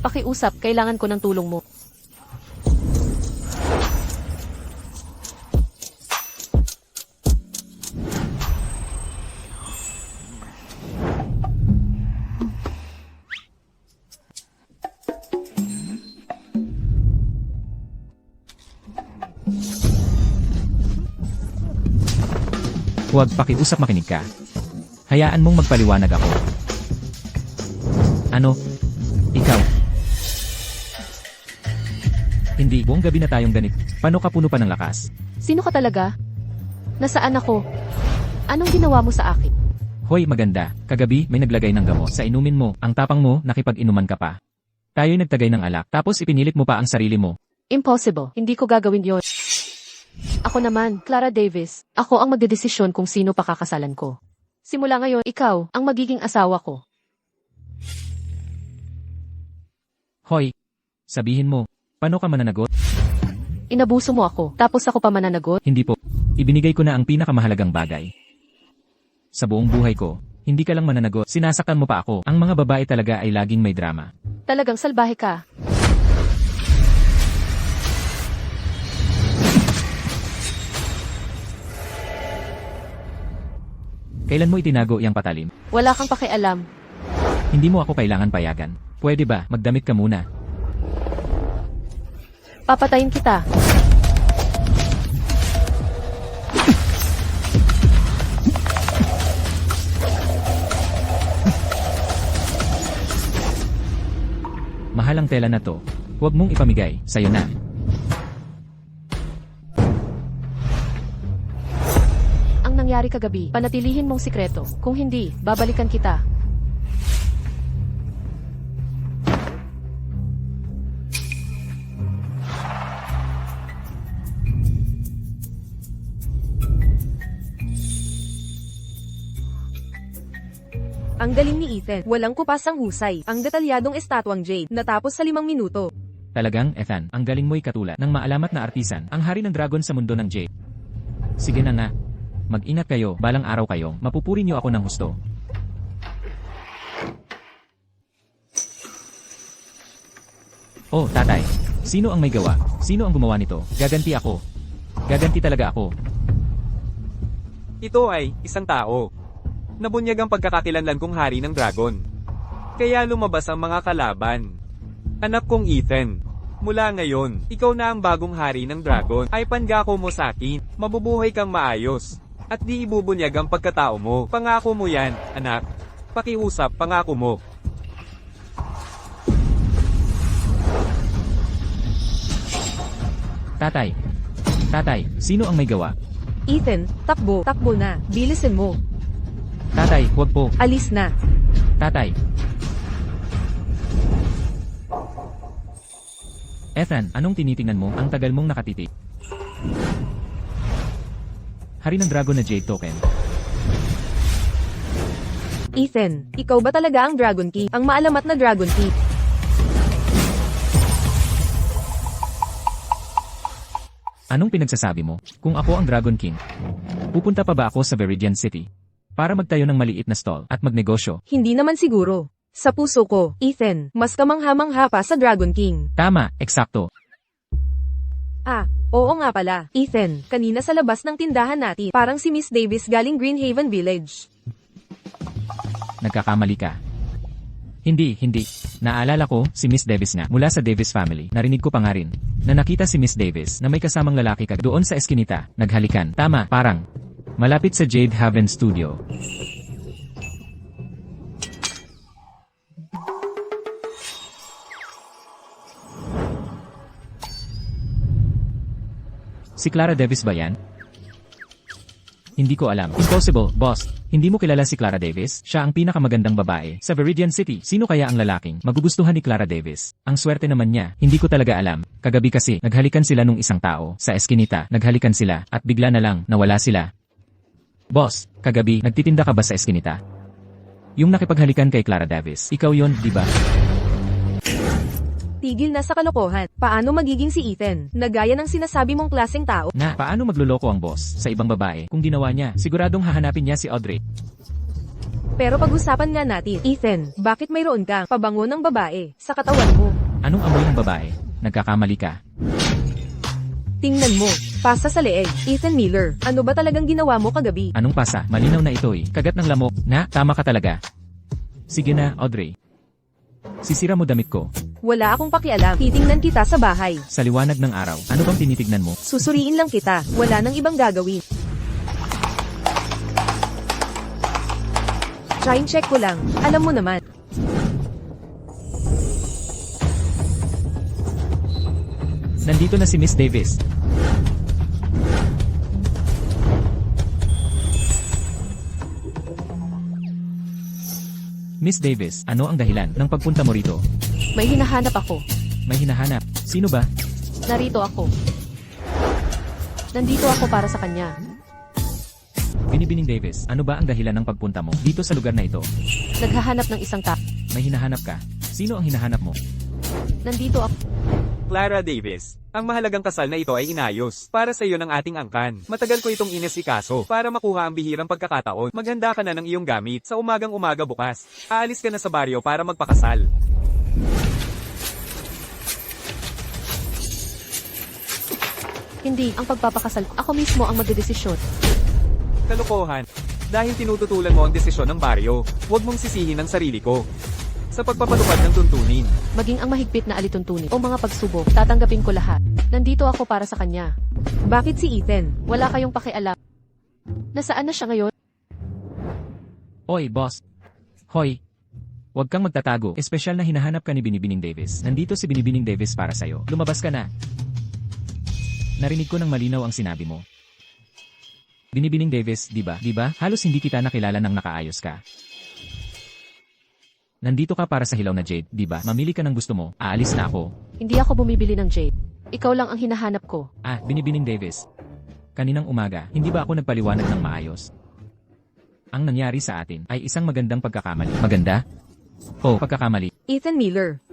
Pakiusap, kailangan ko ng tulong mo. Huwag pakiusap, makinig ka. Hayaan mong magpaliwanag ako. Ano? Ikaw? Hindi, buong gabi na tayong ganit. Paano ka puno pa ng lakas? Sino ka talaga? Nasaan ako? Anong ginawa mo sa akin? Hoy, maganda. Kagabi, may naglagay ng gamot sa inumin mo. Ang tapang mo, nakipag-inuman ka pa. Tayo'y nagtagay ng alak, tapos ipinilit mo pa ang sarili mo. Impossible. Hindi ko gagawin yon. Ako naman, Clara Davis. Ako ang magdedesisyon kung sino pakakasalan ko. Simula ngayon, ikaw ang magiging asawa ko. Hoy, sabihin mo, paano ka mananagot? Inabuso mo ako, tapos ako pa mananagot? Hindi po. Ibinigay ko na ang pinakamahalagang bagay. Sa buong buhay ko, hindi ka lang mananagot, sinasaktan mo pa ako. Ang mga babae talaga ay laging may drama. Talagang salbahe ka. Kailan mo itinago yang patalim? Wala kang pakialam. Hindi mo ako kailangan payagan. Pwede ba, magdamit ka muna? Papatayin kita. Mahal ang tela na to. Huwag mong ipamigay, sayo na. Ang nangyari kagabi, panatilihin mong sikreto. Kung hindi, babalikan kita. Ang galing ni Ethan. Walang kupasang husay. Ang detalyadong estatwang Jade. Natapos sa 5 minuto. Talagang, Ethan, ang galing mo'y katulad ng maalamat na artisan, ang hari ng dragon sa mundo ng Jade. Sige na nga. Mag-ingat kayo, balang araw kayong, mapupuri niyo ako ng husto. Oh, tatay. Sino ang may gawa? Sino ang gumawa nito? Gaganti ako. Gaganti talaga ako. Ito ay isang tao. Nabunyag ang pagkakakilanlan kong hari ng dragon. Kaya lumabas ang mga kalaban. Anak kong Ethan, mula ngayon, ikaw na ang bagong hari ng dragon. Ay pangako mo sa akin, mabubuhay kang maayos. At di ibubunyag ang pagkatao mo. Pangako mo yan, anak. Pakiusap, pangako mo. Tatay. Tatay, sino ang may gawa? Ethan, takbo. Takbo na. Bilisin mo. Tatay, huwag po. Alis na. Tatay. Ethan, anong tinitingnan mo? Ang tagal mong nakatitig. Hari ng dragon na Jade token. Ethan, ikaw ba talaga ang Dragon Key? Ang maalamat na Dragon Key. Anong pinagsasabi mo? Kung ako ang Dragon King, pupunta pa ba ako sa Viridian City para magtayo ng maliit na stall at magnegosyo? Hindi naman siguro. Sa puso ko, Ethan, mas kamangha-mangha pa sa Dragon King. Tama, eksakto. Ah, oo nga pala. Ethan, kanina sa labas ng tindahan natin, parang si Miss Davis galing Greenhaven Village. Nagkakamali ka. Hindi. Naalala ko, si Miss Davis nga, mula sa Davis family. Narinig ko pa nga rin, na nakita si Miss Davis na may kasamang lalaki ka doon sa eskinita, naghalikan. Tama, parang malapit sa Jade Haven Studio. Si Clara Davis ba yan? Hindi ko alam. Impossible, boss. Hindi mo kilala si Clara Davis? Siya ang pinakamagandang babae sa Viridian City. Sino kaya ang lalaking magugustuhan ni Clara Davis? Ang swerte naman niya. Hindi ko talaga alam. Kagabi kasi, naghalikan sila nung isang tao. Sa eskinita, naghalikan sila. At bigla na lang, nawala sila. Boss, kagabi, nagtitinda ka ba sa eskinita? Yung nakipaghalikan kay Clara Davis. Ikaw yon, di ba? Tigil na sa kalokohan. Paano magiging si Ethan? Nagaya ng sinasabi mong klaseng tao. Na, paano magluloko ang boss sa ibang babae? Kung ginawa niya, siguradong hahanapin niya si Audrey. Pero pag-usapan nga natin, Ethan, bakit mayroon kang pabango ng babae sa katawan mo? Anong amoy ng babae? Nagkakamali ka. Tingnan mo, pasa sa leeg. Ethan Miller, ano ba talagang ginawa mo kagabi? Anong pasa? Malinaw na ito eh. Kagat ng lamok. Na, tama ka talaga. Sige na, Audrey. Sisira mo damit ko. Wala akong pakialam, titingnan kita sa bahay. Sa liwanag ng araw. Ano bang tinitignan mo? Susuriin lang kita, wala nang ibang gagawin. Try check ko lang, alam mo naman. Nandito na si Miss Davis. Miss Davis, ano ang dahilan ng pagpunta mo rito? May hinahanap ako. May hinahanap. Sino ba? Narito ako. Nandito ako para sa kanya. Binibining Davis, ano ba ang dahilan ng pagpunta mo dito sa lugar na ito? Naghahanap ng isang tao. May hinahanap ka. Sino ang hinahanap mo? Nandito ako. Clara Davis, ang mahalagang kasal na ito ay inayos para sa iyo ng ating angkan. Matagal ko itong inesikaso para makuha ang bihirang pagkakataon. Maghanda ka na ng iyong gamit sa umagang-umaga bukas. Aalis ka na sa baryo para magpakasal. Hindi, ang pagpapakasal, ako mismo ang magdedesisyon. Kalokohan. Dahil tinututulan mo ang desisyon ng baryo, huwag mong sisihin ang sarili ko. Sa pagpapatupad ng tuntunin, Maging ang mahigpit na alituntunin o mga pagsubok, tatanggapin ko lahat. Nandito ako para sa kanya. Bakit si Ethan? Wala kayong pakialam. Nasaan na siya ngayon? Oy, boss. Hoy. Huwag kang magtatago. Espesyal na hinahanap ka ni Binibining Davis. Nandito si Binibining Davis para sa'yo. Lumabas ka na. Narinig ko ng malinaw ang sinabi mo. Binibining Davis, di ba? Di ba? Halos hindi kita nakilala nang nakaayos ka. Nandito ka para sa hilaw na jade, di ba? Mamili ka ng gusto mo. Aalis na ako. Hindi ako bumibili ng jade. Ikaw lang ang hinahanap ko. Ah, Binibining Davis. Kaninang umaga, hindi ba ako nagpaliwanag ng maayos? Ang nangyari sa atin ay isang magandang pagkakamali. Maganda? O, pagkakamali. Ethan Miller.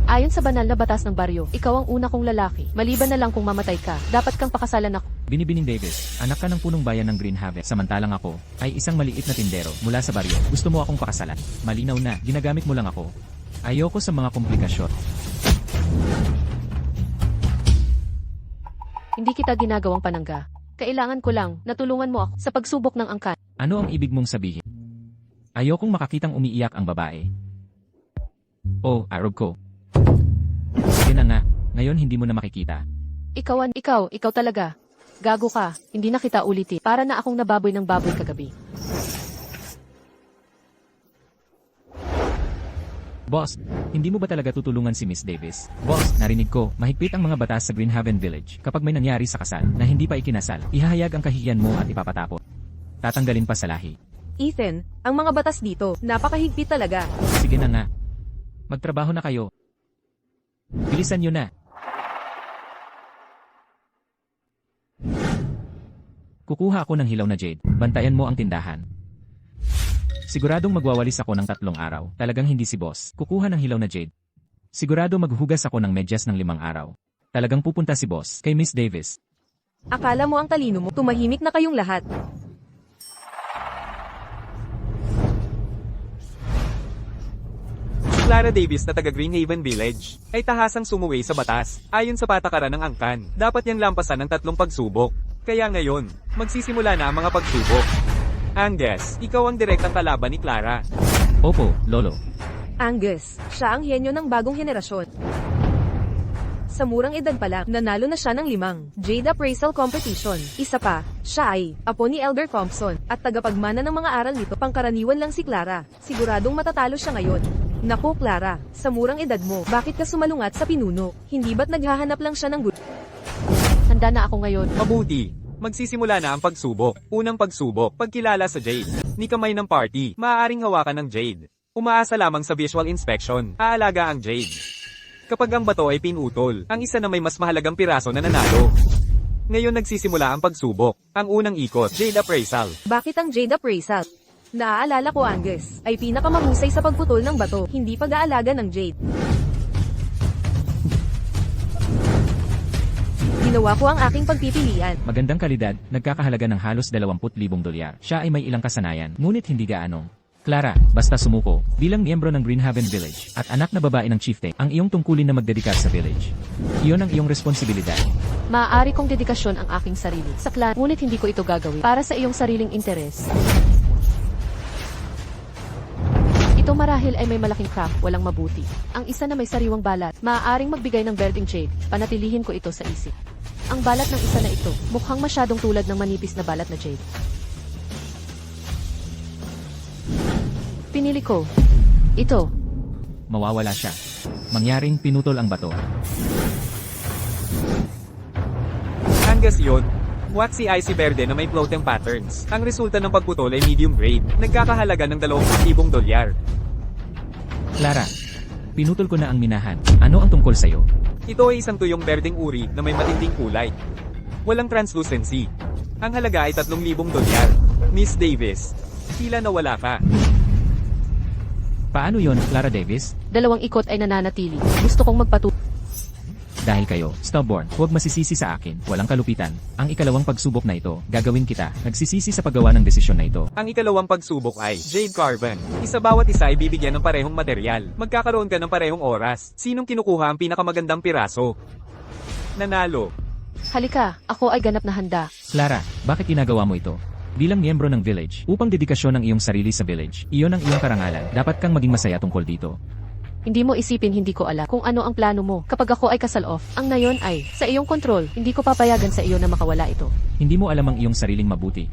Ayon sa banal na batas ng baryo, ikaw ang una kong lalaki. Maliban na lang kung mamatay ka, dapat kang pakasalan ako. Binibining Davis, anak ka ng punong bayan ng Greenhaven, samantalang ako ay isang maliit na tindero mula sa baryo. Gusto mo akong pakasalan? Malinaw na, ginagamit mo lang ako. Ayoko sa mga komplikasyon. Hindi kita ginagawang panangga. Kailangan ko lang, natulungan mo ako sa pagsubok ng angkan. Ano ang ibig mong sabihin? Ayokong makakitang umiiyak ang babae. Oh, arog ko. Sige na nga, ngayon hindi mo na makikita. Ikaw talaga. Gago ka, hindi na kita ulitin. Para na akong nababoy ng baboy kagabi. Boss, hindi mo ba talaga tutulungan si Miss Davis? Boss, narinig ko, mahigpit ang mga batas sa Greenhaven Village. Kapag may nangyari sa kasal na hindi pa ikinasal, ihahayag ang kahihiyan mo at ipapatapon. Tatanggalin pa sa lahi. Ethan, ang mga batas dito, napakahigpit talaga. Sige na nga. Magtrabaho na kayo. Bilisan nyo na. Kukuha ako ng hilaw na jade. Bantayan mo ang tindahan. Siguradong magwawalis ako ng 3 araw. Talagang hindi si boss. Kukuha ng hilaw na jade. Sigurado maghuhugas ako ng medyas ng 5 araw. Talagang pupunta si boss kay Miss Davis. Akala mo ang talino mo, tumahimik na kayong lahat. Clara Davis na taga Greenhaven Village ay tahasang sumuway sa batas. Ayon sa patakaran ng angkan, dapat niyang lampasan ng 3 pagsubok. Kaya ngayon, magsisimula na ang mga pagsubok. Angus, ikaw ang direktang kalaban ni Clara. Opo, Lolo. Angus, siya ang henyo ng bagong henerasyon. Sa murang edad pa lang, nanalo na siya ng 5 Jade Appraisal Competition. Isa pa, siya ay apo ni Elder Thompson at tagapagmana ng mga aral nito. Pangkaraniwan lang si Clara. Siguradong matatalo siya ngayon. Naku Clara, sa murang edad mo, bakit ka sumalungat sa pinuno? Hindi ba't naghahanap lang siya ng gusto? Handa na ako ngayon. Mabuti. Magsisimula na ang pagsubok. Unang pagsubok, pagkilala sa Jade. Ni kamay ng party, maaaring hawakan ng Jade. Umaasa lamang sa visual inspection, aalaga ang Jade. Kapag ang bato ay pinutol, ang isa na may mas mahalagang piraso na nanalo. Ngayon nagsisimula ang pagsubok. Ang unang ikot, Jade Appraisal. Bakit ang Jade Appraisal? Naaalala ko Angus, ay pinakamahusay sa pagputol ng bato, hindi pag-aalaga ng Jade. Ginawa ko ang aking pagpipilian. Magandang kalidad, nagkakahalaga ng halos 20,000 dolyar. Siya ay may ilang kasanayan, ngunit hindi gaano. Clara, basta sumuko, bilang miyembro ng Greenhaven Village, at anak na babae ng chieftain, ang iyong tungkulin na magdedikar sa village. Iyon ang iyong responsibilidad. Maaari kong dedikasyon ang aking sarili sa clan, ngunit hindi ko ito gagawin para sa iyong sariling interes. Ito marahil ay may malaking crack, walang mabuti. Ang isa na may sariwang balat, maaaring magbigay ng berdeng jade, panatilihin ko ito sa isip. Ang balat ng isa na ito, mukhang masyadong tulad ng manipis na balat na jade. Pinili ko. Ito. Mawawala siya. Mangyaring pinutol ang bato. Hanggang yun, waxy icy verde na may floating patterns. Ang resulta ng pagputol ay medium grade. Nagkakahalaga ng 20,000 dolyar. Clara, pinutol ko na ang minahan. Ano ang tungkol sa'yo? Ito ay isang tuyong berdeng uri na may matinding kulay. Walang translucency. Ang halaga ay 3,000 dolyar. Miss Davis, tila nawala ka. Paano yon, Clara Davis? 2 ikot ay nananatili. Gusto kong magpatuloy. Dahil kayo, stubborn, huwag masisisi sa akin, walang kalupitan. Ang ikalawang pagsubok na ito, gagawin kita, nagsisisi sa paggawa ng desisyon na ito. Ang ikalawang pagsubok ay Jade Carbon. Bawat isa ay bibigyan ng parehong material. Magkakaroon ka ng parehong oras. Sinong kinukuha ang pinakamagandang piraso? Nanalo. Halika, ako ay ganap na handa. Clara, bakit ginagawa mo ito? Bilang miyembro ng village, upang dedikasyon ang iyong sarili sa village, iyon ang iyong karangalan, dapat kang maging masaya tungkol dito. Hindi mo isipin hindi ko alam kung ano ang plano mo. Kapag ako ay kasal off, ang nayon ay sa iyong kontrol. Hindi ko papayagan sa iyo na makawala ito. Hindi mo alam ang iyong sariling mabuti.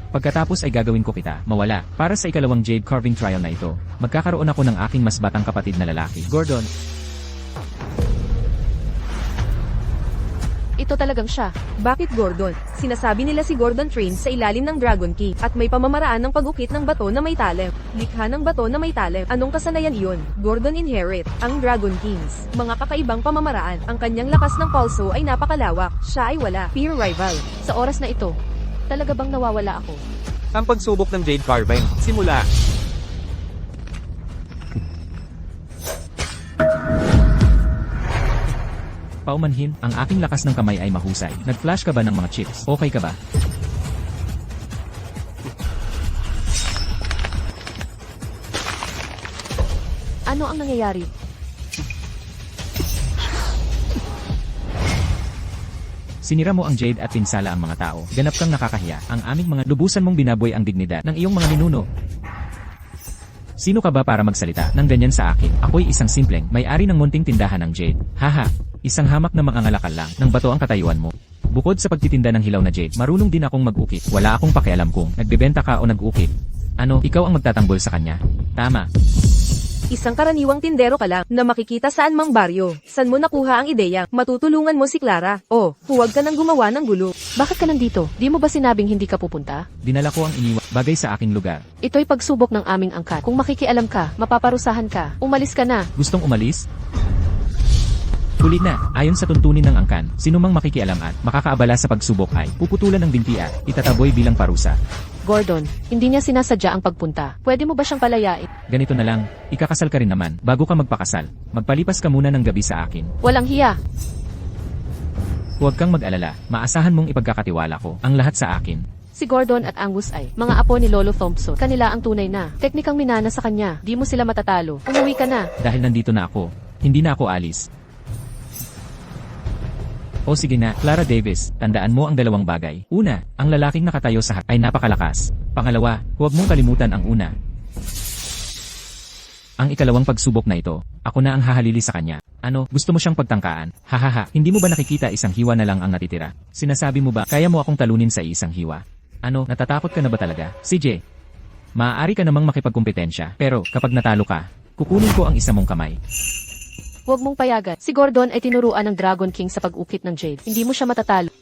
Pagkatapos ay gagawin ko kita, mawala, para sa ikalawang jade carving trial na ito. Magkakaroon ako ng aking mas batang kapatid na lalaki. Gordon. Ito talagang siya. Bakit Gordon? Sinasabi nila si Gordon trains sa ilalim ng Dragon King at may pamamaraan ng pag-ukit ng bato na may talent. Likha ng bato na may talent. Anong kasanayan iyon? Gordon inherit ang Dragon Kings. Mga kakaibang pamamaraan. Ang kanyang lakas ng pulso ay napakalawak. Siya ay wala. Peer rival. Sa oras na ito, talaga bang nawawala ako? Ang pagsubok ng Jade Carbine. Simula. Paumanhin, ang aking lakas ng kamay ay mahusay. Nag-flash ka ba ng mga chips? Okay ka ba? Ano ang nangyayari? Sinira mo ang jade at pinsala ang mga tao. Ganap kang nakakahiya. Ang aming mga lubusan mong binaboy ang dignidad ng iyong mga ninuno. Sino ka ba para magsalita ng ganyan sa akin? Ako'y isang simpleng, may-ari ng munting tindahan ng jade. Haha, isang hamak na mangangalakal lang ng bato ang katayuan mo. Bukod sa pagtitinda ng hilaw na jade, marunong din akong mag-ukit. Wala akong pakialam kung nagbebenta ka o nag-ukit. Ano, ikaw ang magtatanggol sa kanya? Tama. Isang karaniwang tindero ka lang na makikita saan mang baryo. San mo nakuha ang ideya? Matutulungan mo si Clara. O, huwag ka nang gumawa ng gulo. Bakit ka nandito? Di mo ba sinabing hindi ka pupunta? Dinala ko ang iniwan bagay sa aking lugar. Ito'y pagsubok ng aming angkat. Kung makikialam ka, mapaparusahan ka. Umalis ka na. Gustong umalis? Huli na, ayon sa tuntunin ng angkan, sinumang makikialam at makakaabala sa pagsubok ay puputulan ng binti at itataboy bilang parusa. Gordon, hindi niya sinasadya ang pagpunta. Pwede mo ba siyang palayain? Ganito na lang, ikakasal ka rin naman, bago ka magpakasal. Magpalipas ka muna ng gabi sa akin. Walang hiya. Huwag kang mag-alala, maasahan mong ipagkakatiwala ko, ang lahat sa akin. Si Gordon at Angus ay mga apo ni Lolo Thompson. Kanila ang tunay na teknikang minana sa kanya. Di mo sila matatalo. Umuwi ka na. Dahil nandito na ako, hindi na ako alis. O sige na, Clara Davis, tandaan mo ang dalawang bagay. Una, ang lalaking nakatayo sa ay napakalakas. Pangalawa, huwag mong kalimutan ang una. Ang ikalawang pagsubok na ito, ako na ang hahalili sa kanya. Ano, gusto mo siyang pagtangkaan? Hahaha, hindi mo ba nakikita isang hiwa na lang ang natitira? Sinasabi mo ba, kaya mo akong talunin sa isang hiwa? Ano, natatakot ka na ba talaga? CJ, maaari ka namang makipagkumpetensya, pero kapag natalo ka, kukunin ko ang isa mong kamay. Huwag mong payagan. Si Gordon ay tinuruan ng Dragon King sa pag-ukit ng jade. Hindi mo siya matatalo.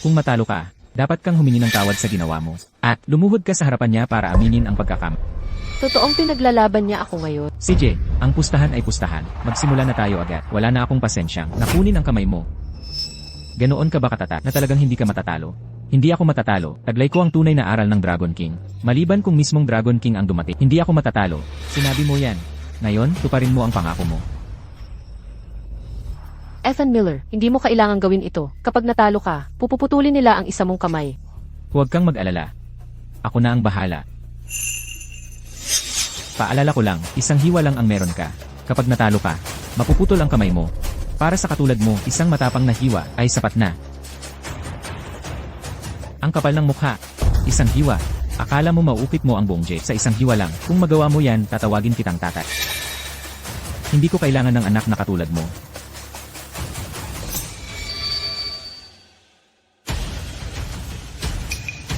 Kung matalo ka, dapat kang humingi ng tawad sa ginawa mo. At lumuhod ka sa harapan niya para aminin ang pagkakam. Totoong pinaglalaban niya ako ngayon. CJ, ang pustahan ay pustahan. Magsimula na tayo agad. Wala na akong pasensyang nakunin ang kamay mo. Ganoon ka ba katata na talagang hindi ka matatalo? Hindi ako matatalo, taglay ko ang tunay na aral ng Dragon King. Maliban kung mismong Dragon King ang dumating, hindi ako matatalo. Sinabi mo yan. Ngayon, tuparin mo ang pangako mo. Ethan Miller, hindi mo kailangang gawin ito. Kapag natalo ka, pupuputulin nila ang isa mong kamay. Huwag kang mag-alala. Ako na ang bahala. Paalala ko lang, isang hiwa lang ang meron ka. Kapag natalo ka, mapuputol ang kamay mo. Para sa katulad mo, isang matapang na hiwa ay sapat na. Ang kapal ng mukha. Isang hiwa. Akala mo mauupit mo ang buong jet sa isang hiwa lang. Kung magawa mo yan, tatawagin kitang tatay. Hindi ko kailangan ng anak na katulad mo.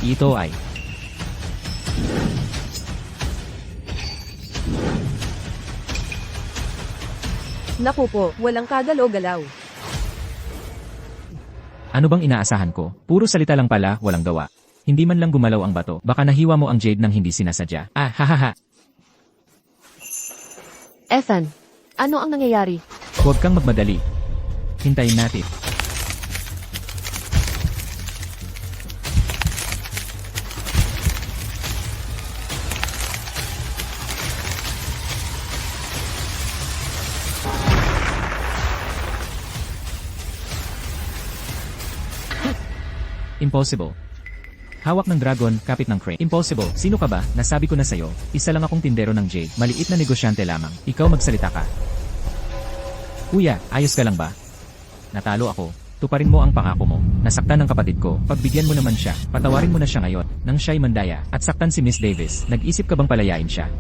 Ito ay Naku po, walang kagalaw-galaw. ano bang inaasahan ko? Puro salita lang pala, walang gawa. Hindi man lang gumalaw ang bato. Baka nahiwa mo ang jade nang hindi sinasadya. Ah, hahaha. Ethan, ano ang nangyayari? Huwag kang magmadali. Hintayin natin. Impossible. Hawak ng dragon, kapit ng crane. Impossible. Sino ka ba? Nasabi ko na sa'yo, isa lang akong tindero ng jade. Maliit na negosyante lamang. Ikaw magsalita ka. Kuya, ayos ka lang ba? Natalo ako. Tuparin mo ang pangako mo. Nasaktan ng kapatid ko. Pagbigyan mo naman siya. Patawarin mo na siya ngayon. Nang siya'y mandaya. At saktan si Miss Davis. Nag-isip ka bang palayain siya?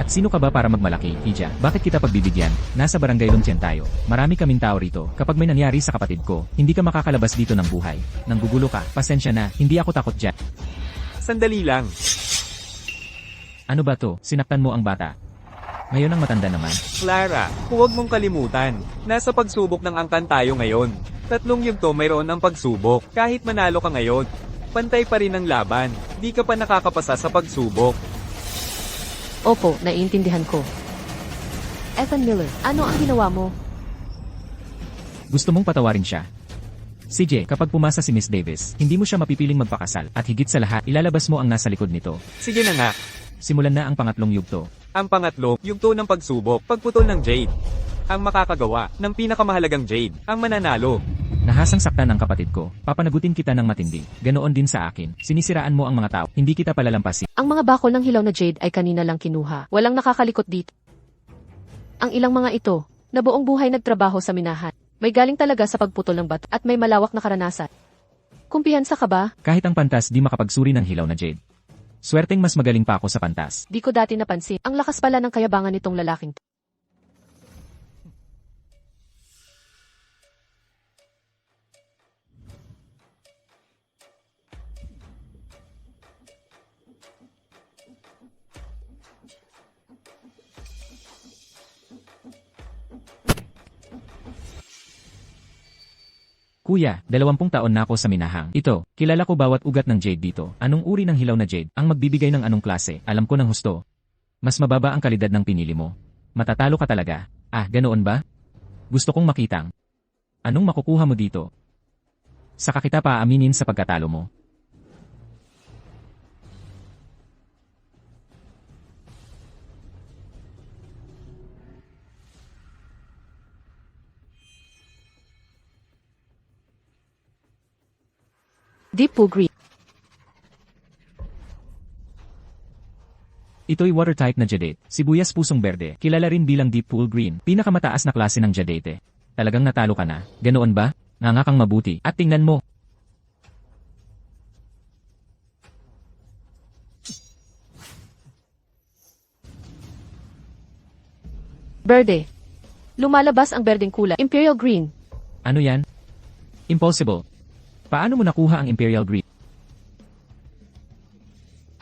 At sino ka ba para magmalaki, Hija? Bakit kita pagbibigyan? Nasa barangay Luntien tayo. Marami kaming tao rito. Kapag may nangyari sa kapatid ko, hindi ka makakalabas dito ng buhay. Nanggugulo ka. Pasensya na. Hindi ako takot dyan. Sandali lang. Ano ba to? Sinaktan mo ang bata. Ngayon ang matanda naman. Clara, huwag mong kalimutan. Nasa pagsubok ng angkan tayo ngayon. 3 yugto mayroon ng pagsubok. Kahit manalo ka ngayon, pantay pa rin ang laban. Di ka pa nakakapasa sa pagsubok. Opo, naiintindihan ko. Ethan Miller, ano ang ginawa mo? Gusto mong patawarin siya? CJ, kapag pumasa si Miss Davis, hindi mo siya mapipiling magpakasal. At higit sa lahat, ilalabas mo ang nasa likod nito. Sige na nga. Simulan na ang pangatlong yugto. Ang pangatlo, yugto ng pagsubok, pagputol ng jade. Ang makakagawa ng pinakamahalagang jade, ang mananalo. Nahasang saktan ng kapatid ko. Papanagutin kita ng matindi. Ganoon din sa akin. Sinisiraan mo ang mga tao. Hindi kita palalampasin. Ang mga bakol ng hilaw na jade ay kanina lang kinuha. Walang nakakalikot dito. Ang ilang mga ito, na buong buhay nagtrabaho sa minahan, may galing talaga sa pagputol ng bato at may malawak na karanasan. Kumpiyansa ka ba? Kahit ang pantas di makapagsuri ng hilaw na jade. Swerteng mas magaling pa ako sa pantas. Di ko dati napansin. Ang lakas pala ng kayabangan nitong lalaking to. Kuya, 20 taon na ako sa minahang. Ito, kilala ko bawat ugat ng jade dito. Anong uri ng hilaw na jade? Ang magbibigay ng anong klase? Alam ko ng husto. Mas mababa ang kalidad ng pinili mo. Matatalo ka talaga. Ah, ganoon ba? Gusto kong makitang. Anong makukuha mo dito? Saka kita paaminin sa pagkatalo mo. Deep Pool Green. Ito'y water type na jadate. Sibuyas pusong berde. Kilala rin bilang deep pool green. Pinakamataas na klase ng jadate. Talagang natalo ka na. Ganoon ba? Nganga kang mabuti. At tingnan mo. Berde. Lumalabas ang berdeng kulay. Imperial Green. Ano yan? Impossible. Paano mo nakuha ang Imperial Green?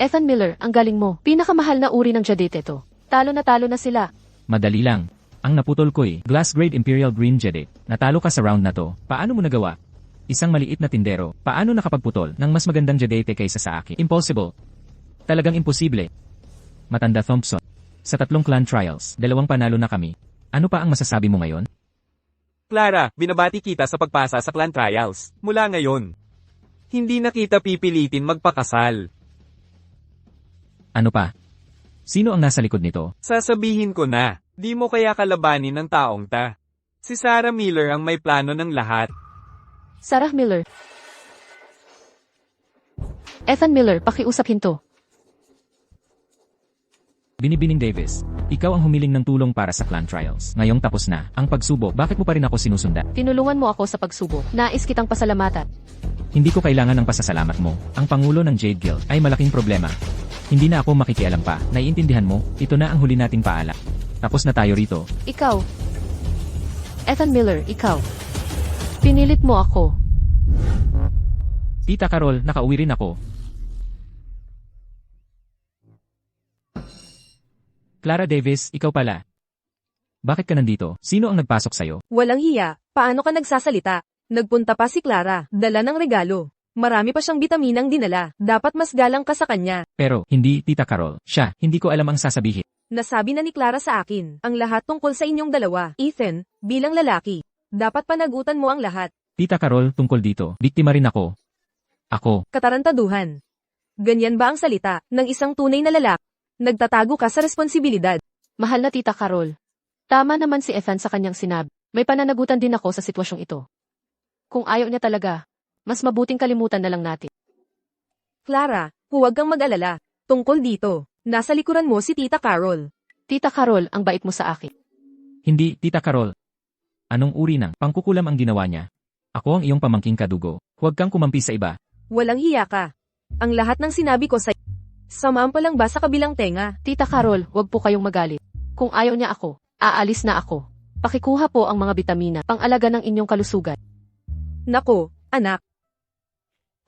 Ethan Miller, ang galing mo. Pinakamahal na uri ng jadate ito. Talo na sila. Madali lang. Ang naputol ko'y glass grade Imperial Green Jadate. Natalo ka sa round na to. Paano mo nagawa? Isang maliit na tindero. Paano nakapagputol ng mas magandang Jadate kaysa sa akin? Impossible. Talagang imposible. Matanda Thompson. Sa 3 clan trials, 2 panalo na kami. Ano pa ang masasabi mo ngayon? Clara, binabati kita sa pagpasa sa clan trials. Mula ngayon, hindi na kita pipilitin magpakasal. Ano pa? Sino ang nasa likod nito? Sasabihin ko na. Di mo kaya kalabanin ng taong ta. Si Sarah Miller ang may plano ng lahat. Sarah Miller. Ethan Miller, pakiusap hinto. Binibining Davis, ikaw ang humiling ng tulong para sa clan trials. Ngayong tapos na ang pagsubok, bakit mo pa rin ako sinusunda? Tinulungan mo ako sa pagsubok. Nais kitang pasalamatan. Hindi ko kailangan ng pasasalamat mo. Ang pangulo ng Jade Guild ay malaking problema. Hindi na ako makikialam pa. Naiintindihan mo, ito na ang huli nating paala. Tapos na tayo rito. Ikaw. Ethan Miller, ikaw. Pinilit mo ako. Tita Carol, nakauwi rin ako. Clara Davis, ikaw pala. Bakit ka nandito? Sino ang nagpasok sa'yo? Walang hiya, paano ka nagsasalita? Nagpunta pa si Clara, dala ng regalo. Marami pa siyang bitaminang dinala, dapat mas galang ka sa kanya. Pero, hindi, Tita Carol. Siya, hindi ko alam ang sasabihin. Nasabi na ni Clara sa akin, ang lahat tungkol sa inyong dalawa. Ethan, bilang lalaki, dapat panagutan mo ang lahat. Tita Carol, tungkol dito, biktima rin ako. Ako, Katarantaduhan. Ganyan ba ang salita ng isang tunay na lalaki? Nagtatago ka sa responsibilidad. Mahal na Tita Carol. Tama naman si Ethan sa kanyang sinabi. May pananagutan din ako sa sitwasyong ito. Kung ayaw niya talaga, mas mabuting kalimutan na lang natin. Clara, huwag kang mag-alala. Tungkol dito, nasa likuran mo si Tita Carol. Tita Carol, ang bait mo sa akin. hindi, Tita Carol. Anong uri ng pangkukulam ang ginawa niya? Ako ang iyong pamangking kadugo. Huwag kang kumampi sa iba. Walang hiya ka. Ang lahat ng sinabi ko sa samahan pa lang ba sa kabilang tenga? Tita Carol, huwag po kayong magalit. Kung ayaw niya ako, aalis na ako. Pakikuha po ang mga bitamina, pang-alaga ng inyong kalusugan. Nako, anak.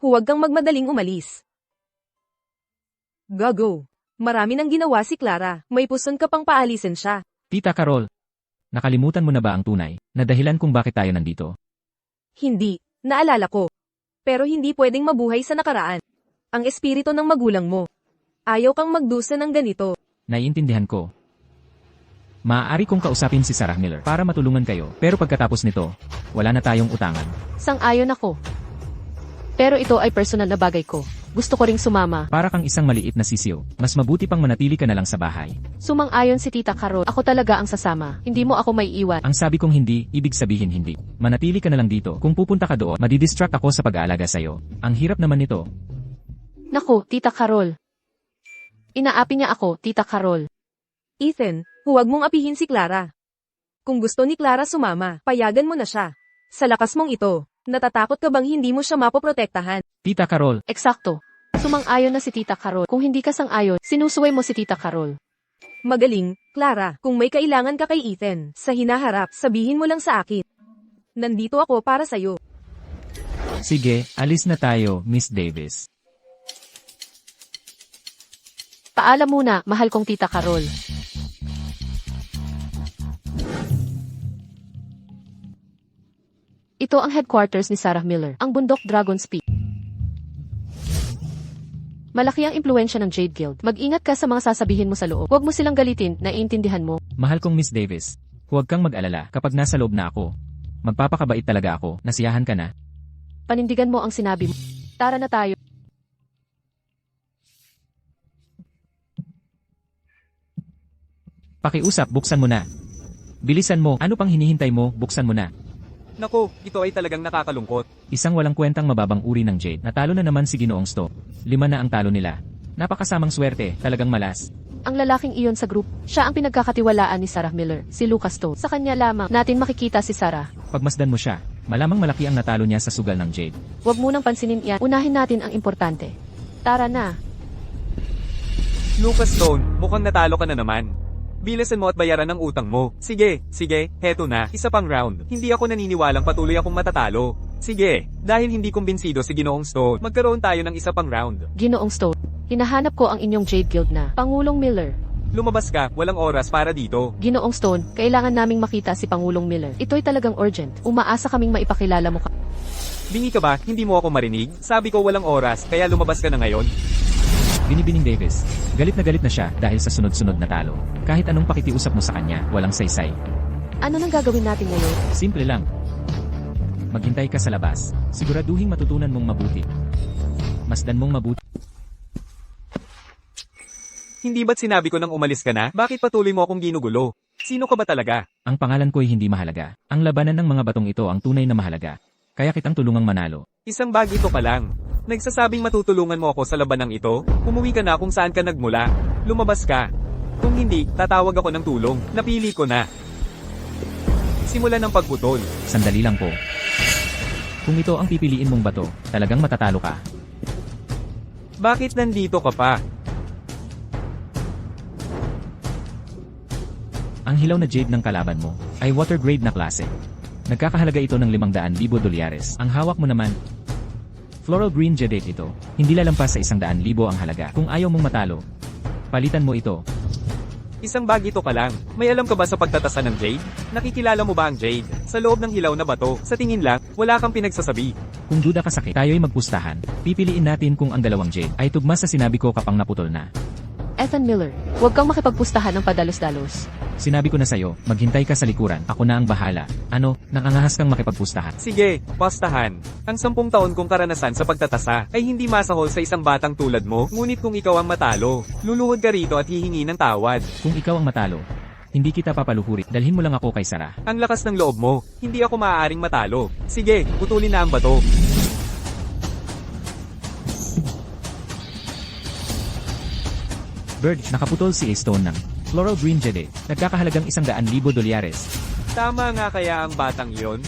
Huwag kang magmadaling umalis. Gago. Marami nang ginawa si Clara, may puson ka pang paalisin siya. Tita Carol, nakalimutan mo na ba ang tunay na dahilan kung bakit tayo nandito? Hindi, naalala ko. Pero hindi pwedeng mabuhay sa nakaraan. Ang espiritu ng magulang mo. Ayaw kang magdusa ng ganito. Naiintindihan ko. Maaari kong kausapin si Sarah Miller para matulungan kayo, pero pagkatapos nito, wala na tayong utangan. Sang-ayon ako. Pero ito ay personal na bagay ko. Gusto ko ring sumama. Para kang isang maliit na sisiyo, mas mabuti pang manatili ka na lang sa bahay. Sumang-ayon si Tita Carol. Ako talaga ang sasama. Hindi mo ako may iwan. Ang sabi kong hindi, ibig sabihin hindi. Manatili ka na lang dito. Kung pupunta ka doon, madidistract ako sa pag-aalaga sa'yo. Ang hirap naman nito. Naku, Tita Carol. Inaapi niya ako, Tita Carol. Ethan, huwag mong apihin si Clara. Kung gusto ni Clara sumama, payagan mo na siya. Sa lakas mong ito, natatakot ka bang hindi mo siya mapoprotektahan? Tita Carol, Eksakto. Sumang-ayon na si Tita Carol. Kung hindi ka sang-ayon, sinusuway mo si Tita Carol. Magaling, Clara, kung may kailangan ka kay Ethan, sa hinaharap, sabihin mo lang sa akin. Nandito ako para sa'yo. sige, alis na tayo, Miss Davis. Paalam muna, mahal kong Tita Carol. Ito ang headquarters ni Sarah Miller, ang Bundok Dragon's Peak. Malaki ang impluensya ng Jade Guild. Mag-ingat ka sa mga sasabihin mo sa loob. Huwag mo silang galitin, naiintindihan mo. Mahal kong Miss Davis, huwag kang mag-alala kapag nasa loob na ako. Magpapakabait talaga ako, nasiyahan ka na. Panindigan mo ang sinabi mo. Tara na tayo. Pakiusap, buksan mo na. Bilisan mo, ano pang hinihintay mo, buksan mo na. Naku, ito ay talagang nakakalungkot. Isang walang kwentang mababang uri ng Jade. Natalo na naman si Ginoong Sto. 5 na ang talo nila. Napakasamang swerte, talagang malas. Ang lalaking iyon sa group, siya ang pinagkakatiwalaan ni Sarah Miller, si Lucas Sto. Sa kanya lamang natin makikita si Sarah. Pagmasdan mo siya, malamang malaki ang natalo niya sa sugal ng Jade. Huwag munang pansinin iyan. Unahin natin ang importante. Tara na. Lucas Stone, mukhang natalo ka na naman. Bilisan mo at bayaran ang utang mo. Sige, heto na, isa pang round. Hindi ako naniniwalang patuloy akong matatalo. Sige, dahil hindi kumbinsido si Ginoong Stone, magkaroon tayo ng isa pang round. Ginoong Stone, hinahanap ko ang inyong Jade Guild na Pangulong Miller. Lumabas ka, walang oras para dito. Ginoong Stone, kailangan naming makita si Pangulong Miller. Ito'y talagang urgent. Umaasa kaming maipakilala mo ka. Bingi ka ba, hindi mo ako marinig? Sabi ko walang oras, kaya lumabas ka na ngayon. Binibining Davis, galit na siya dahil sa sunod-sunod na talo. Kahit anong pakikiusap mo sa kanya, walang saysay. Ano nang gagawin natin ngayon? Simple lang. Maghintay ka sa labas. Siguraduhin matutunan mong mabuti. Masdan mong mabuti. Hindi ba't sinabi ko nang umalis ka na? Bakit patuloy mo akong ginugulo? Sino ka ba talaga? Ang pangalan ko'y hindi mahalaga. Ang labanan ng mga batong ito ang tunay na mahalaga. Kaya kitang tulungang manalo. Isang bag ito ka lang. Nagsasabing matutulungan mo ako sa labanang ito? Umuwi ka na kung saan ka nagmula. Lumabas ka. Kung hindi, tatawag ako ng tulong. Napili ko na. Simulan ng pagputol. Sandali lang po. Kung ito ang pipiliin mong bato, talagang matatalo ka. Bakit nandito ka pa? Ang hilaw na jade ng kalaban mo ay water grade na klase. Nagkakahalaga ito ng 500,000 dolyares. Ang hawak mo naman, floral green jadate ito. Hindi lalampas sa 100,000 ang halaga. Kung ayaw mong matalo, palitan mo ito. Isang bag ito ka lang. May alam ka ba sa pagtatasa ng jade? Nakikilala mo ba ang jade? Sa loob ng hilaw na bato, sa tingin lang, wala kang pinagsasabi. Kung duda ka sakit, tayo'y magpustahan. Pipiliin natin kung ang dalawang jade ay tugma sa sinabi ko kapang naputol na. Ethan Miller, huwag kang makipagpustahan ng padalos-dalos. Sinabi ko na sa'yo, maghintay ka sa likuran. Ako na ang bahala. Ano, nangangahas kang makipagpustahan. Sige, pastahan. Ang 10 taon kong karanasan sa pagtatasa ay hindi masahol sa isang batang tulad mo, ngunit kung ikaw ang matalo, luluhod ka rito at hihingi ng tawad. Kung ikaw ang matalo, hindi kita papaluhuri. Dalhin mo lang ako kay Sarah. Ang lakas ng loob mo, hindi ako maaaring matalo. Sige, putulin na ang bato. Bird, nakaputol si A-Stone ng floral green jade. Nagkakahalagang 100,000 dolyares. Tama nga kaya ang batang yon?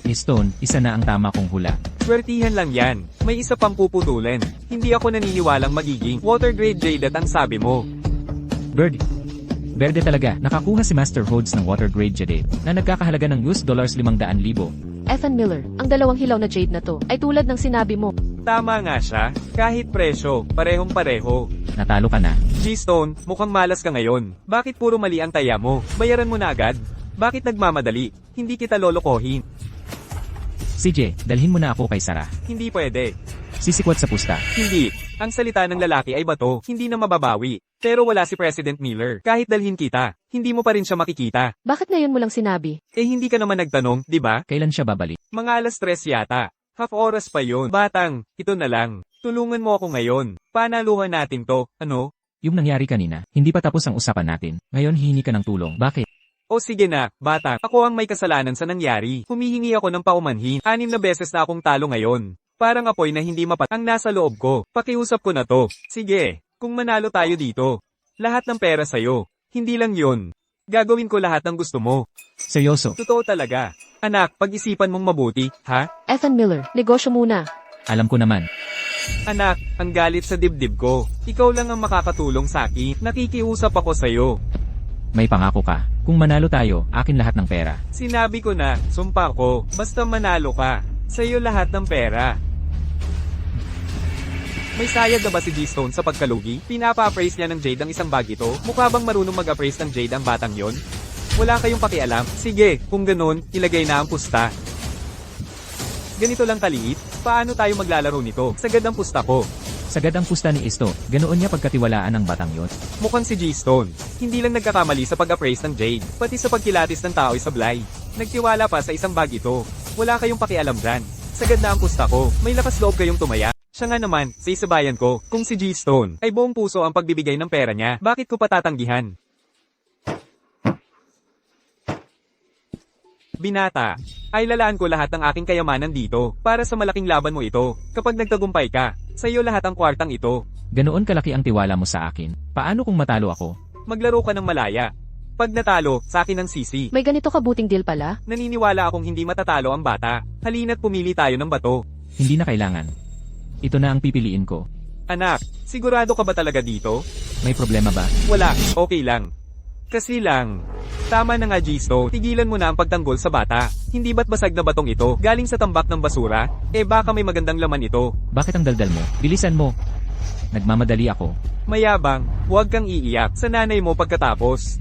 A-Stone, isa na ang tama kong hula. Swertihan lang yan. May isa pang puputulin. Hindi ako naniniwalang magiging water grade jade at ang sabi mo. Bird, berde talaga. Nakakuha si Master Hodes ng water grade jade na nagkakahalaga ng $500,000. Ethan Miller, ang dalawang hilaw na jade na to ay tulad ng sinabi mo. Tama nga siya. Kahit presyo, parehong-pareho. Natalo ka na. G-Stone, mukhang malas ka ngayon. Bakit puro mali ang taya mo? Bayaran mo na agad. Bakit nagmamadali? Hindi kita lolokohin. CJ, dalhin mo na ako kay Sarah. Hindi pwede. Sisikwat sa pusta. Hindi. Ang salita ng lalaki ay bato, hindi na mababawi. Pero wala si President Miller. Kahit dalhin kita, hindi mo pa rin siya makikita. Bakit ngayon mo lang sinabi? Eh hindi ka naman nagtanong, di ba? Kailan siya babalik? Mga 3:00 yata. Half oras pa yon. Batang, ito na lang. Tulungan mo ako ngayon. Panaluhan natin to, ano? Yung nangyari kanina, hindi pa tapos ang usapan natin. Ngayon hihingi ka ng tulong. Bakit? O sige na, batang. Ako ang may kasalanan sa nangyari. Humihingi ako ng paumanhin. 6 na beses na akong talo ngayon. Parang apoy na hindi mapat ang nasa loob ko. Pakiusap ko na to. Sige, kung manalo tayo dito. Lahat ng pera sa'yo. Hindi lang yon. Gagawin ko lahat ng gusto mo. Seryoso. Totoo talaga. Anak, pag-isipan mong mabuti, ha? Ethan Miller, negosyo muna. Alam ko naman. Anak, ang galit sa dibdib ko. Ikaw lang ang makakatulong sa akin. Nakikiusap ako sa'yo. May pangako ka. Kung manalo tayo, akin lahat ng pera. Sinabi ko na, sumpa ko. Basta manalo ka. Sa'yo lahat ng pera. May sayad na ba si G-Stone sa pagkalugi? Pinapa-appraise niya ng Jade ang isang bag ito? Mukha bang marunong mag-appraise ng Jade ang batang yon? Wala kayong pakialam? Sige, kung ganun, ilagay na ang pusta. Ganito lang kaliit? Paano tayo maglalaro nito? Sagad ang pusta ko. Sagad ang pusta ni Isto. Ganoon niya pagkatiwalaan ang batang yon. Mukhang si G-Stone. Hindi lang nagkakamali sa pag-appraise ng Jade, pati sa pagkilatis ng tao sablay. Nagtiwala pa sa isang bag ito. Wala kayong pakialam dyan. Sagad na ang pusta ko. May lakas loob kayong tumaya. Siya nga naman, sa isabayan ko, kung si G-Stone ay buong puso ang pagbibigay ng pera niya, bakit ko patatanggihan? Binata, ay lalaan ko lahat ng aking kayamanan dito, para sa malaking laban mo ito. Kapag nagtagumpay ka, sa iyo lahat ang kwartang ito. Ganoon kalaki ang tiwala mo sa akin. Paano kung matalo ako? Maglaro ka ng malaya. Pag natalo, sa akin ang sisi. May ganito kabuting deal pala? Naniniwala akong hindi matatalo ang bata. Halina't pumili tayo ng bato. Hindi na kailangan. Ito na ang pipiliin ko. Anak, sigurado ka ba talaga dito? May problema ba? Wala, okay lang. Kasi lang. Tama na nga Gisto, tigilan mo na ang pagtanggol sa bata. Hindi ba't basag na batong ito, galing sa tambak ng basura? Eh baka may magandang laman ito. Bakit ang daldal mo? Bilisan mo. Nagmamadali ako. Mayabang, huwag kang iiyak sa nanay mo pagkatapos.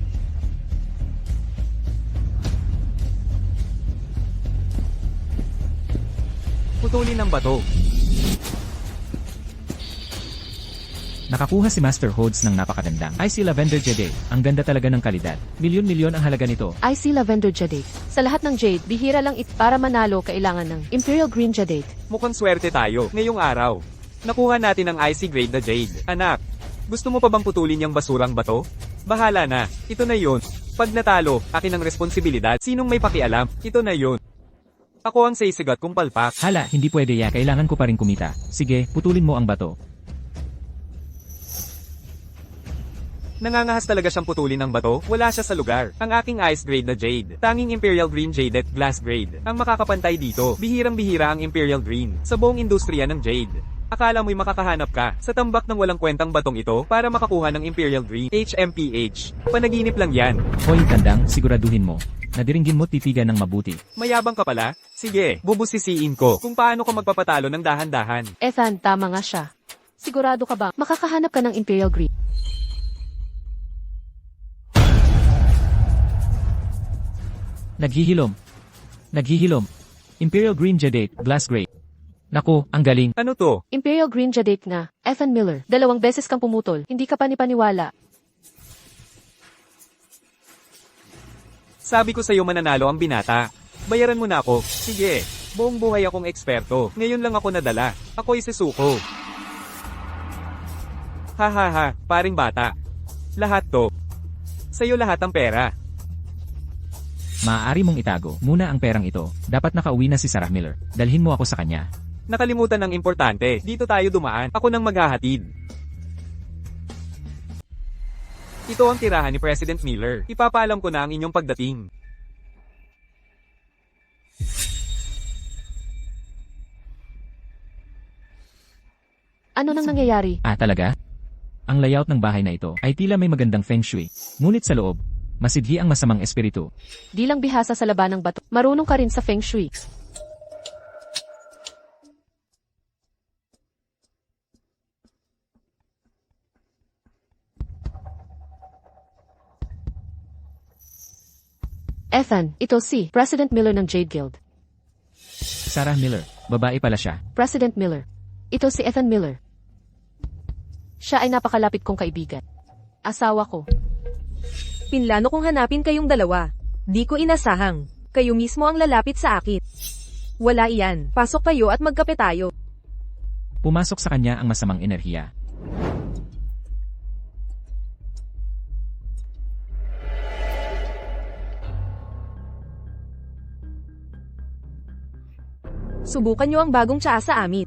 Putulin ang bato. Nakakuha si Master Hodes ng napakagandang Icy Lavender Jade. Ang ganda talaga ng kalidad. Milyon-milyon ang halaga nito. Icy Lavender Jade. Sa lahat ng jade, bihira lang para manalo kailangan ng Imperial Green Jade. Mukhang swerte tayo ngayong araw. Nakuha natin ang icy grade na jade. Anak, gusto mo pa bang putulin yung basurang bato? Bahala na. Ito na yun. Pag natalo, akin ang responsibilidad. Sinong may pakialam? Ito na yun. Ako ang sisigat kong palpak. Hala, hindi pwede ya, kailangan ko pa rin kumita. Sige, putulin mo ang bato. Nangangahas talaga siyang putulin ng bato, wala siya sa lugar. Ang aking ice grade na jade, tanging Imperial Green Jade at Glass Grade, ang makakapantay dito. Bihirang-bihira ang Imperial Green, sa buong industriya ng jade. Akala mo'y makakahanap ka sa tambak ng walang kwentang batong ito para makakuha ng Imperial Green, HMPH. Panaginip lang yan. Hoy, tandang, siguraduhin mo. Nadiringgin mo titigan ng mabuti. Mayabang ka pala? Sige, bubusisiin ko kung paano ko magpapatalo ng dahan-dahan. Ethan, tama nga siya. Sigurado ka ba makakahanap ka ng Imperial Green? Naghihilom. Naghihilom. Imperial Green Jade, Glass Grade. Naku, ang galing. Ano to? Imperial Green Jadate nga. Ethan Miller, 2 beses kang pumutol, hindi ka pa nipaniwala. Sabi ko sa'yo mananalo ang binata. Bayaran mo na ako. Sige, buong buhay akong eksperto. Ngayon lang ako nadala. Ako'y sisuko. Hahaha, paring bata. Lahat to. Sa'yo lahat ang pera. Maaari mong itago muna ang perang ito. Dapat nakauwi na si Sarah Miller. Dalhin mo ako sa kanya. Nakalimutan ng importante. Dito tayo dumaan. Ako nang maghahatid. Ito ang tirahan ni President Miller. Ipapaalam ko na ang inyong pagdating. Ano nang nangyayari? Ah, talaga? Ang layout ng bahay na ito ay tila may magandang feng shui. Ngunit sa loob, masidhi ang masamang espiritu. Di lang bihasa sa laban ng bato, marunong ka rin sa Feng Shui. Ethan, ito si President Miller ng Jade Guild. Sarah Miller, babae pala siya. President Miller. Ito si Ethan Miller. Siya ay napakalapit kong kaibigan. Asawa ko. Pinlano kong hanapin kayong dalawa. Di ko inasahang. Kayo mismo ang lalapit sa akin. Wala iyan. Pasok kayo at magkape tayo. Pumasok sa kanya ang masamang enerhiya. Subukan nyo ang bagong tsaa sa amin.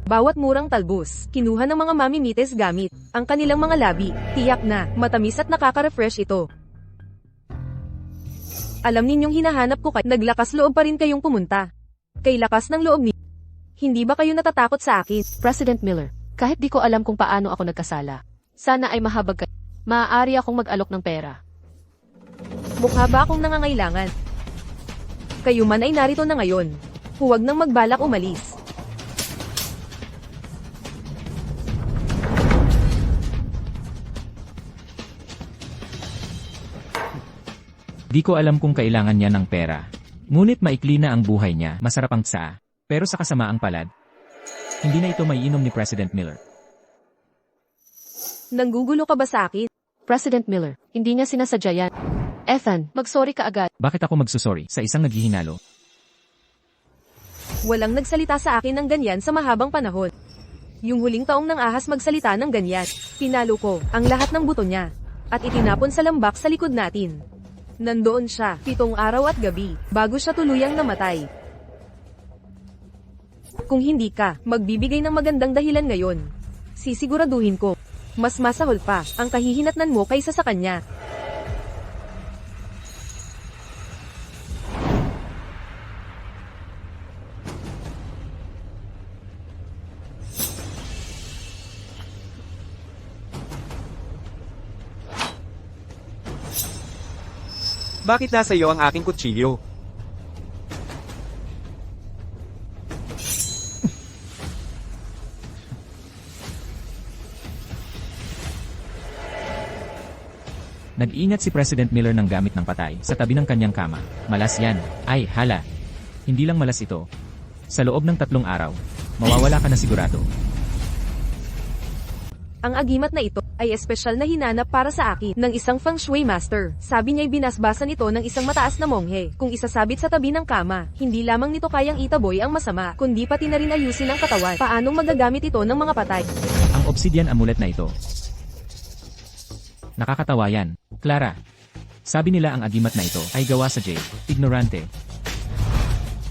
Bawat murang talbos, kinuha ng mga mamimites gamit ang kanilang mga labi. Tiyak na, matamis at nakaka-refresh ito. Alam ninyong hinahanap ko kayo, naglakas loob pa rin kayong pumunta. Kay lakas ng loob ni... Hindi ba kayo natatakot sa akin? President Miller, kahit di ko alam kung paano ako nagkasala. Sana ay mahabag kayo. Maaari akong mag-alok ng pera. Mukha ba akong nangangailangan? Kayo man ay narito na ngayon. Huwag nang magbalak umalis. Di ko alam kung kailangan niya ng pera. Ngunit maikli na ang buhay niya, masarap ang tsaa. Pero sa kasamaang palad, hindi na ito maiinom ni President Miller. Nanggugulo ka ba sa akin? President Miller, hindi niya sinasadya yan. Ethan, mag-sorry ka agad. Bakit ako magsusorry sa isang naghihinalo? Walang nagsalita sa akin ng ganyan sa mahabang panahon. Yung huling taong nang ahas magsalita ng ganyan, pinalo ko ang lahat ng buto niya at itinapon sa lambak sa likod natin. Nandoon siya 7 araw at gabi bago siya tuluyang namatay. Kung hindi ka magbibigay ng magandang dahilan ngayon, sisiguraduhin ko, mas masahol pa ang kahihinatnan mo kaysa sa kanya. Bakit nasa iyo ang aking kutsilyo? Nag-iingat si President Miller ng gamit ng patay sa tabi ng kanyang kama. Malas yan. Ay, hala. Hindi lang malas ito. Sa loob ng 3 araw, mawawala ka na sigurado. Ang agimat na ito ay espesyal na hinanap para sa akin ng isang feng shui master. Sabi niya'y binasbasan ito ng isang mataas na monghe. Kung isasabit sa tabi ng kama, hindi lamang nito kayang itaboy ang masama, kundi pati na rin ayusin ang katawan. Paanong magagamit ito ng mga patay? Ang obsidian amulet na ito Nakakatawa yan. Clara. Sabi nila ang agimat na ito ay gawa sa jade. Ignorante.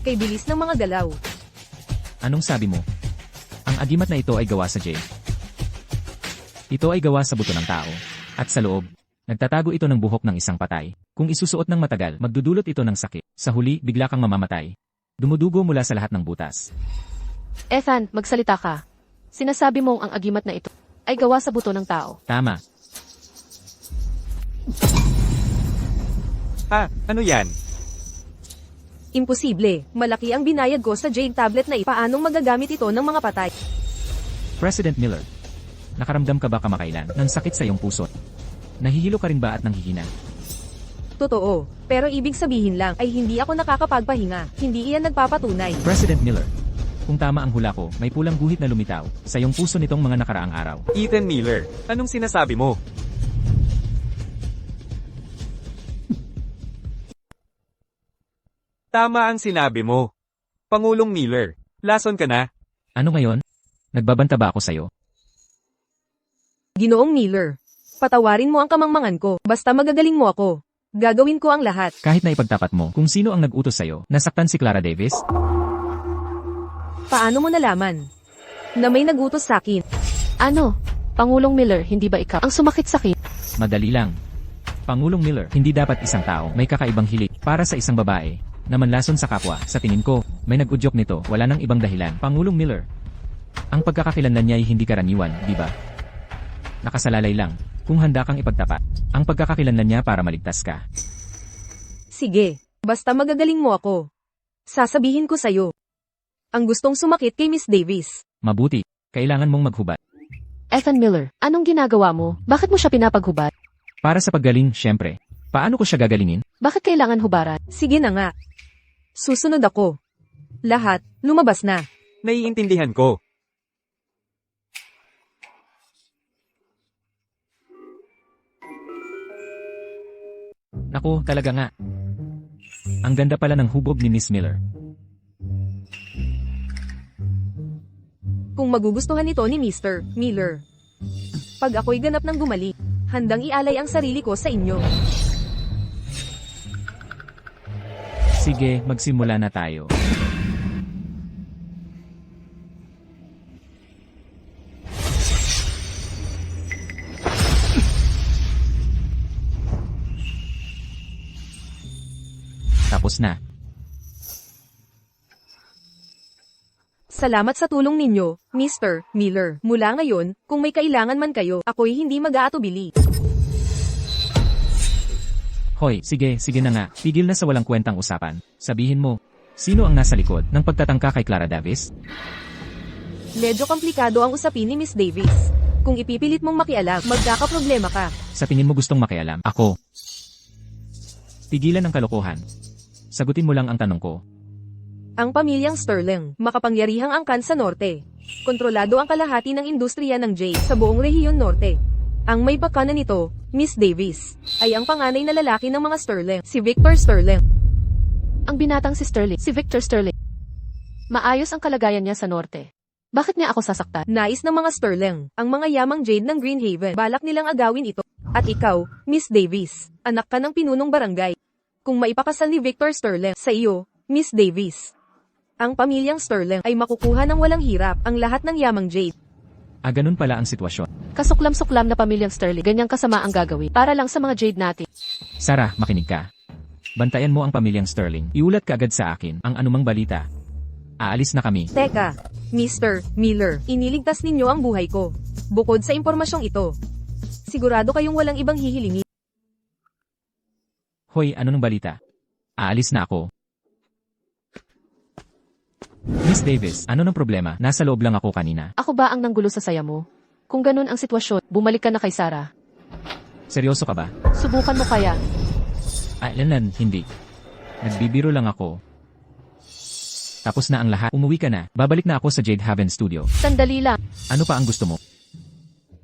Kay bilis ng mga galaw. Anong sabi mo? Ang agimat na ito ay gawa sa jade. Ito ay gawa sa buto ng tao. At sa loob, nagtatago ito ng buhok ng isang patay. Kung isusuot ng matagal, magdudulot ito ng sakit. Sa huli, bigla kang mamamatay. Dumudugo mula sa lahat ng butas. Ethan, magsalita ka. Sinasabi mong ang agimat na ito ay gawa sa buto ng tao. Tama. Ano yan? Imposible. Malaki ang binayad ko sa Jade tablet na paanong magagamit ito ng mga patay. President Miller. Nakaramdam ka ba kamakailan ng sakit sa iyong puso? Nahihilo ka rin ba at nanghihina? Totoo. Pero ibig sabihin lang ay hindi ako nakakapagpahinga. Hindi iyan nagpapatunay. President Miller. Kung tama ang hula ko, may pulang guhit na lumitaw sa iyong puso nitong mga nakaraang araw. Ethan Miller, anong sinasabi mo? Tama ang sinabi mo. Pangulong Miller, lason ka na? Ano ngayon? Nagbabanta ba ako sa'yo? Ginoong Miller. Patawarin mo ang kamangmangan ko. Basta magagaling mo ako. Gagawin ko ang lahat. Kahit na ipagtapat mo kung sino ang nag-utos sa'yo, nasaktan si Clara Davis? Paano mo nalaman na may nagutos sa akin? Ano? Pangulong Miller, hindi ba ikaw ang sumakit-sakit? Madali lang. Pangulong Miller, hindi dapat isang tao may kakaibang hilig para sa isang babae na manlason sa kapwa. Sa tingin ko, may nag-udyok nito, wala nang ibang dahilan. Pangulong Miller, ang pagkakakilanlan niya ay hindi karaniwan, di ba? Nakasalalay lang, kung handa kang ipagtapat, ang pagkakakilanlan niya para maligtas ka. Sige, basta magagaling mo ako. Sasabihin ko sa'yo. Ang gustong sumakit kay Miss Davis. Mabuti, kailangan mong maghubad. Ethan Miller, anong ginagawa mo? Bakit mo siya pinapaghubad? Para sa paggaling, syempre. Paano ko siya gagalingin? Bakit kailangan hubaran? Sige na nga. Susunod ako. Lahat, lumabas na. Naiintindihan ko. Naku, talaga nga. Ang ganda pala ng hubog ni Miss Miller. Kung magugustuhan ito ni Mr. Miller. Pag ako'y ganap ng gumaling, handang ialay ang sarili ko sa inyo. Sige, magsimula na tayo. Tapos na. Salamat sa tulong ninyo, Mr. Miller. Mula ngayon, kung may kailangan man kayo, ako'y hindi mag-aatubili. Hoy, sige na nga. Tigil na sa walang kwentang usapan. Sabihin mo, sino ang nasa likod ng pagtatangka kay Clara Davis? Medyo komplikado ang usapin ni Miss Davis. Kung ipipilit mong makialam, magkakaproblema ka. Sa tingin mo gustong makialam? Ako. Tigilan ang kalokohan. Sagutin mo lang ang tanong ko. Ang pamilyang Sterling, makapangyarihang angkan sa norte. Kontrolado ang kalahati ng industriya ng jade sa buong rehiyon norte. Ang may pakanan nito, Miss Davis, ay ang panganay na lalaki ng mga Sterling, si Victor Sterling. Ang binatang si Sterling, si Victor Sterling. Maayos ang kalagayan niya sa norte. Bakit niya ako sasaktan? Nais ng mga Sterling, ang mga yamang jade ng Greenhaven. Balak nilang agawin ito. At ikaw, Miss Davis, anak ka ng pinunong barangay. Kung maipakasal ni Victor Sterling sa iyo, Miss Davis, ang pamilyang Sterling ay makukuha ng walang hirap ang lahat ng yamang jade. Ganun pala ang sitwasyon. Kasuklam-suklam na pamilyang Sterling, ganyang kasama ang gagawin para lang sa mga jade natin. Sarah, makinig ka. Bantayan mo ang pamilyang Sterling. Iulat ka agad sa akin ang anumang balita. Aalis na kami. Teka, Mr. Miller, iniligtas ninyo ang buhay ko. Bukod sa impormasyong ito, sigurado kayong walang ibang hihilingin. Hoy, ano nang balita? Aalis na ako. Miss Davis, ano nang problema? Nasa loob lang ako kanina. Ako ba ang nanggulo sa saya mo? Kung ganun ang sitwasyon, bumalik ka na kay Sarah. Seryoso ka ba? Subukan mo kaya. Hindi. Nagbibiro lang ako. Tapos na ang lahat. Umuwi ka na. Babalik na ako sa Jade Haven Studio. Sandali lang. Ano pa ang gusto mo?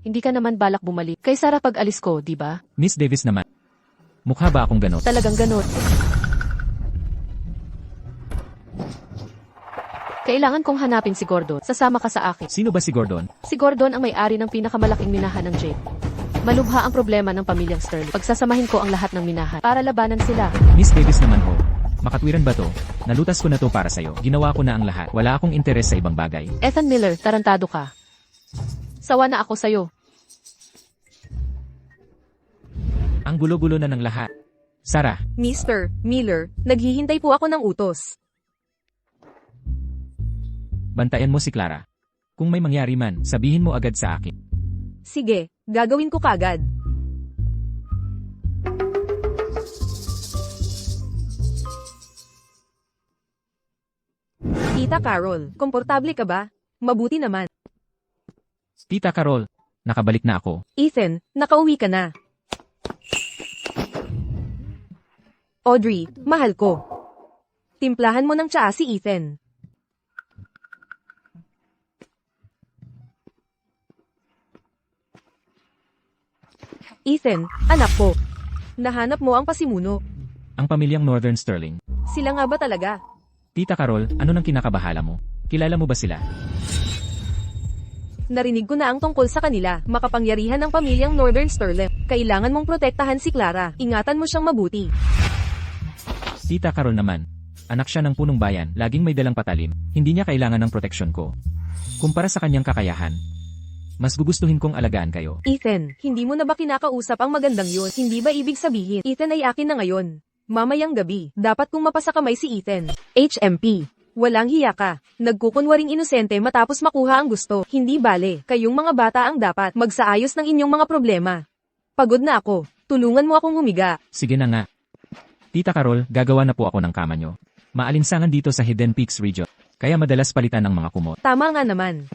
Hindi ka naman balak bumalik. Kay Sarah pag alis ko, di ba? Miss Davis naman. Mukha ba akong ganot? Talagang ganun. Kailangan kong hanapin si Gordon. Sasama ka sa akin. Sino ba si Gordon? Si Gordon ang may-ari ng pinakamalaking minahan ng Jade. Malubha ang problema ng pamilyang Sterling. Pagsasamahin ko ang lahat ng minahan para labanan sila. Miss Davis naman ho. Makatwiran ba to? Nalutas ko na to para sa'yo. Ginawa ko na ang lahat. Wala akong interes sa ibang bagay. Ethan Miller, tarantado ka. Sawa na ako sa'yo. Ang gulo-gulo na ng lahat. Sarah, Mr. Miller, naghihintay po ako ng utos. bantayan mo si Clara. Kung may mangyari man, sabihin mo agad sa akin. Sige, gagawin ko kagad. Tita Carol, komportable ka ba? Mabuti naman. Tita Carol, nakabalik na ako. Ethan, nakauwi ka na. Audrey, mahal ko. Timplahan mo ng tsaa si Ethan. Ethan, anak ko. Nahanap mo ang pasimuno. Ang pamilyang Northern Sterling. Sila nga ba talaga? Tita Carol, ano nang kinakabahala mo? Kilala mo ba sila? Narinig ko na ang tungkol sa kanila. Makapangyarihan ng pamilyang Northern Sterling. Kailangan mong protektahan si Clara. Ingatan mo siyang mabuti. Tita Carol naman. Anak siya ng punong bayan, laging may dalang patalim. Hindi niya kailangan ng proteksyon ko. Kumpara sa kanyang kakayahan, mas gugustuhin kong alagaan kayo. Ethan, hindi mo na ba kinakausap ang magandang yun? Hindi ba ibig sabihin, Ethan ay akin na ngayon? Mamayang gabi, dapat kong mapasa kamay si Ethan. HMP. Walang hiya ka. Nagkukunwaring inosente matapos makuha ang gusto. Hindi bale, kayong mga bata ang dapat magsaayos ng inyong mga problema. Pagod na ako. Tulungan mo akong humiga. Sige na nga. Tita Carol, gagawa na po ako ng kama nyo. Maalinsangan dito sa Hidden Peaks region, kaya madalas palitan ng mga kumot. Tama nga naman.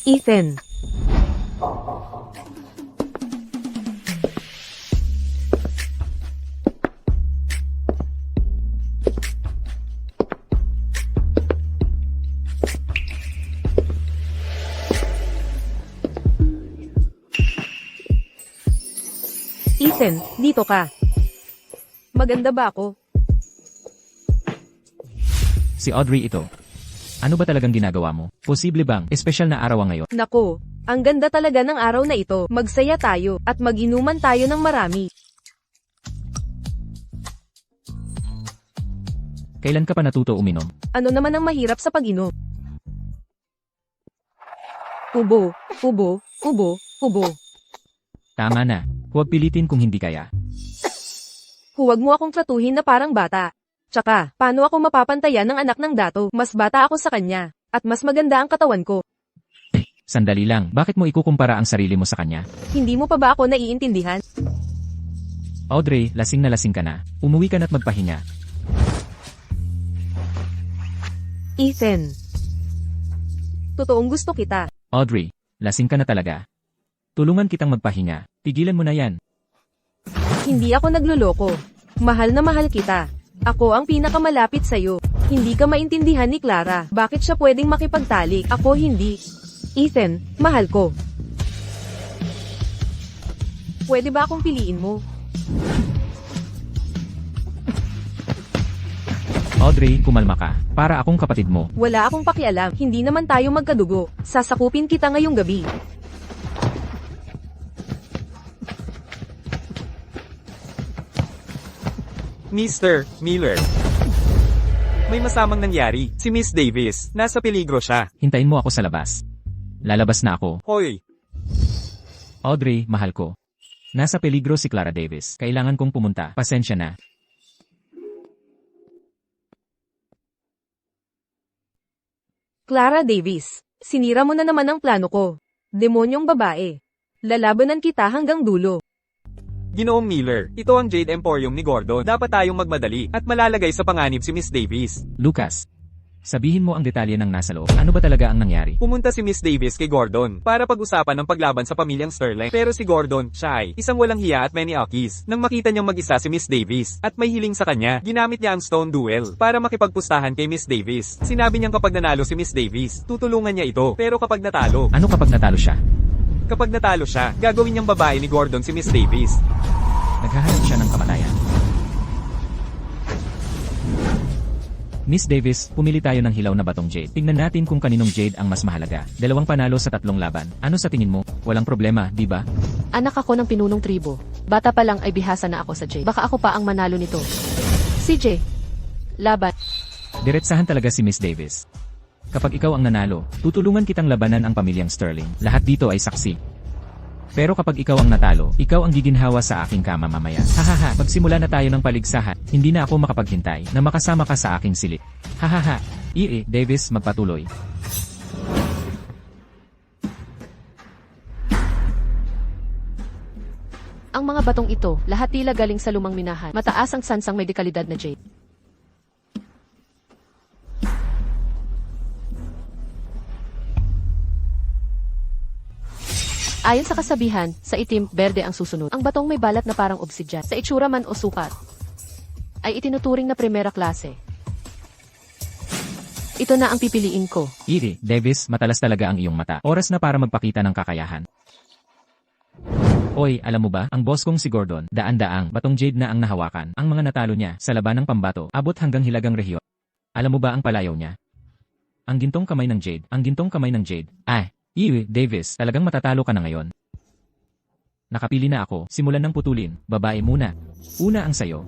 Ethan. Ethan, dito ka. Maganda ba ako? Si Audrey ito. Ano ba talagang ginagawa mo? Posible bang, espesyal na araw ang ngayon? Nako, ang ganda talaga ng araw na ito. Magsaya tayo, at mag-inuman tayo ng marami. Kailan ka pa natuto uminom? Ano naman ang mahirap sa pag-inom? Ubo, ubo, ubo, ubo. Tama na. Huwag pilitin kung hindi kaya. Huwag mo akong tratuhin na parang bata. Tsaka, paano ako mapapantayan ng anak ng dato? Mas bata ako sa kanya. At mas maganda ang katawan ko. Sandali lang, bakit mo ikukumpara ang sarili mo sa kanya? Hindi mo pa ba ako naiintindihan? Audrey, lasing na lasing ka na. Umuwi ka na't magpahinga. Ethan. Totoong gusto kita. Audrey, lasing ka na talaga. Tulungan kitang magpahinga. Tigilan mo na yan. Hindi ako nagluloko. Mahal na mahal kita. Ako ang pinakamalapit sa'yo. Hindi ka maintindihan ni Clara. Bakit siya pwedeng makipagtalik? Ako hindi. Ethan, mahal ko. Pwede ba akong piliin mo? Audrey, kumalma ka. Para akong kapatid mo. Wala akong pakialam. Hindi naman tayo magkadugo. Sasakupin kita ngayong gabi. Mr. Miller. May masamang nangyari. Si Miss Davis, nasa peligro siya. Hintayin mo ako sa labas. Lalabas na ako. Hoy, Audrey, mahal ko. Nasa peligro si Clara Davis. Kailangan kong pumunta. Pasensya na. Clara Davis, sinira mo na naman ang plano ko. Demonyong babae. Lalabanan kita hanggang dulo. Ginoong Miller, ito ang Jade Emporium ni Gordon. Dapat tayong magmadali at malalagay sa panganib si Miss Davis. Lucas, sabihin mo ang detalye ng nasa loob. Ano ba talaga ang nangyari? Pumunta si Miss Davis kay Gordon para pag-usapan ng paglaban sa pamilyang Sterling. Pero si Gordon, siya ay isang walang hiya at many akis. Nang makita niyang mag-isa si Miss Davis at may hiling sa kanya, ginamit niya ang Stone Duel para makipagpustahan kay Miss Davis. Sinabi niyang kapag nanalo si Miss Davis, tutulungan niya ito. Pero kapag natalo, Ano kapag natalo siya? Kapag natalo siya, gagawin niyang babae ni Gordon si Miss Davis. Naghahanap siya ng kamatayan. Miss Davis, pumili tayo ng hilaw na batong jade. Tingnan natin kung kaninong jade ang mas mahalaga. 2 panalo sa 3 laban. Ano sa tingin mo? Walang problema, di ba? Anak ako ng pinunong tribo. Bata pa lang ay bihasa na ako sa jade. Baka ako pa ang manalo nito. CJ. Laban. Diretsahan talaga si Miss Davis. Kapag ikaw ang nanalo, tutulungan kitang labanan ang pamilyang Sterling. Lahat dito ay saksi. Pero kapag ikaw ang natalo, ikaw ang giginhawa sa aking kama mamaya. Hahaha, magsimula na tayo ng paligsahan. Hindi na ako makapaghintay na makasama ka sa aking silid. Hahaha. Davis, magpatuloy. Ang mga batong ito, lahat tila galing sa lumang minahan. Mataas ang sansang may dekalidad na jade. Ayon sa kasabihan, sa itim, berde ang susunod. Ang batong may balat na parang obsidyan, sa itsura man o sukat, ay itinuturing na primera klase. Ito na ang pipiliin ko. Davis, matalas talaga ang iyong mata. Oras na para magpakita ng kakayahan. Oy, alam mo ba, ang boss kong si Gordon, daan-daang, batong jade na ang nahawakan. Ang mga natalo niya, sa labanang pambato, abot hanggang hilagang rehiyon. Alam mo ba ang palayaw niya? Ang gintong kamay ng jade, ang gintong kamay ng jade. Davis, talagang matatalo ka na ngayon. Nakapili na ako, simulan ng putulin, babae muna. Una ang sayo.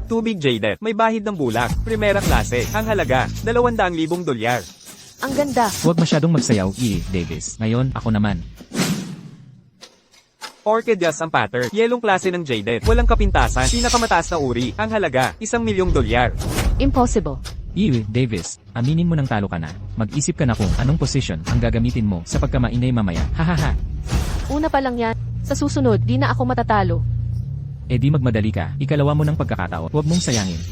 Tubig jaded, may bahid ng bulak, primera klase, ang halaga, 200,000 dolyar. Ang ganda. Huwag masyadong magsayaw, Davis. Ngayon, ako naman. Orchideas ang pattern, yelong klase ng jaded, walang kapintasan, pinakamataas na uri, ang halaga, 1,000,000 dolyar. Impossible. Davis, aminin mo nang talo ka na. Mag-isip ka na kung anong position ang gagamitin mo sa pagkamainay mamaya. Hahaha. Una pa lang yan. Sa susunod, di na ako matatalo. Di magmadali ka, ikalawa mo ng pagkakataon. Huwag mong sayangin.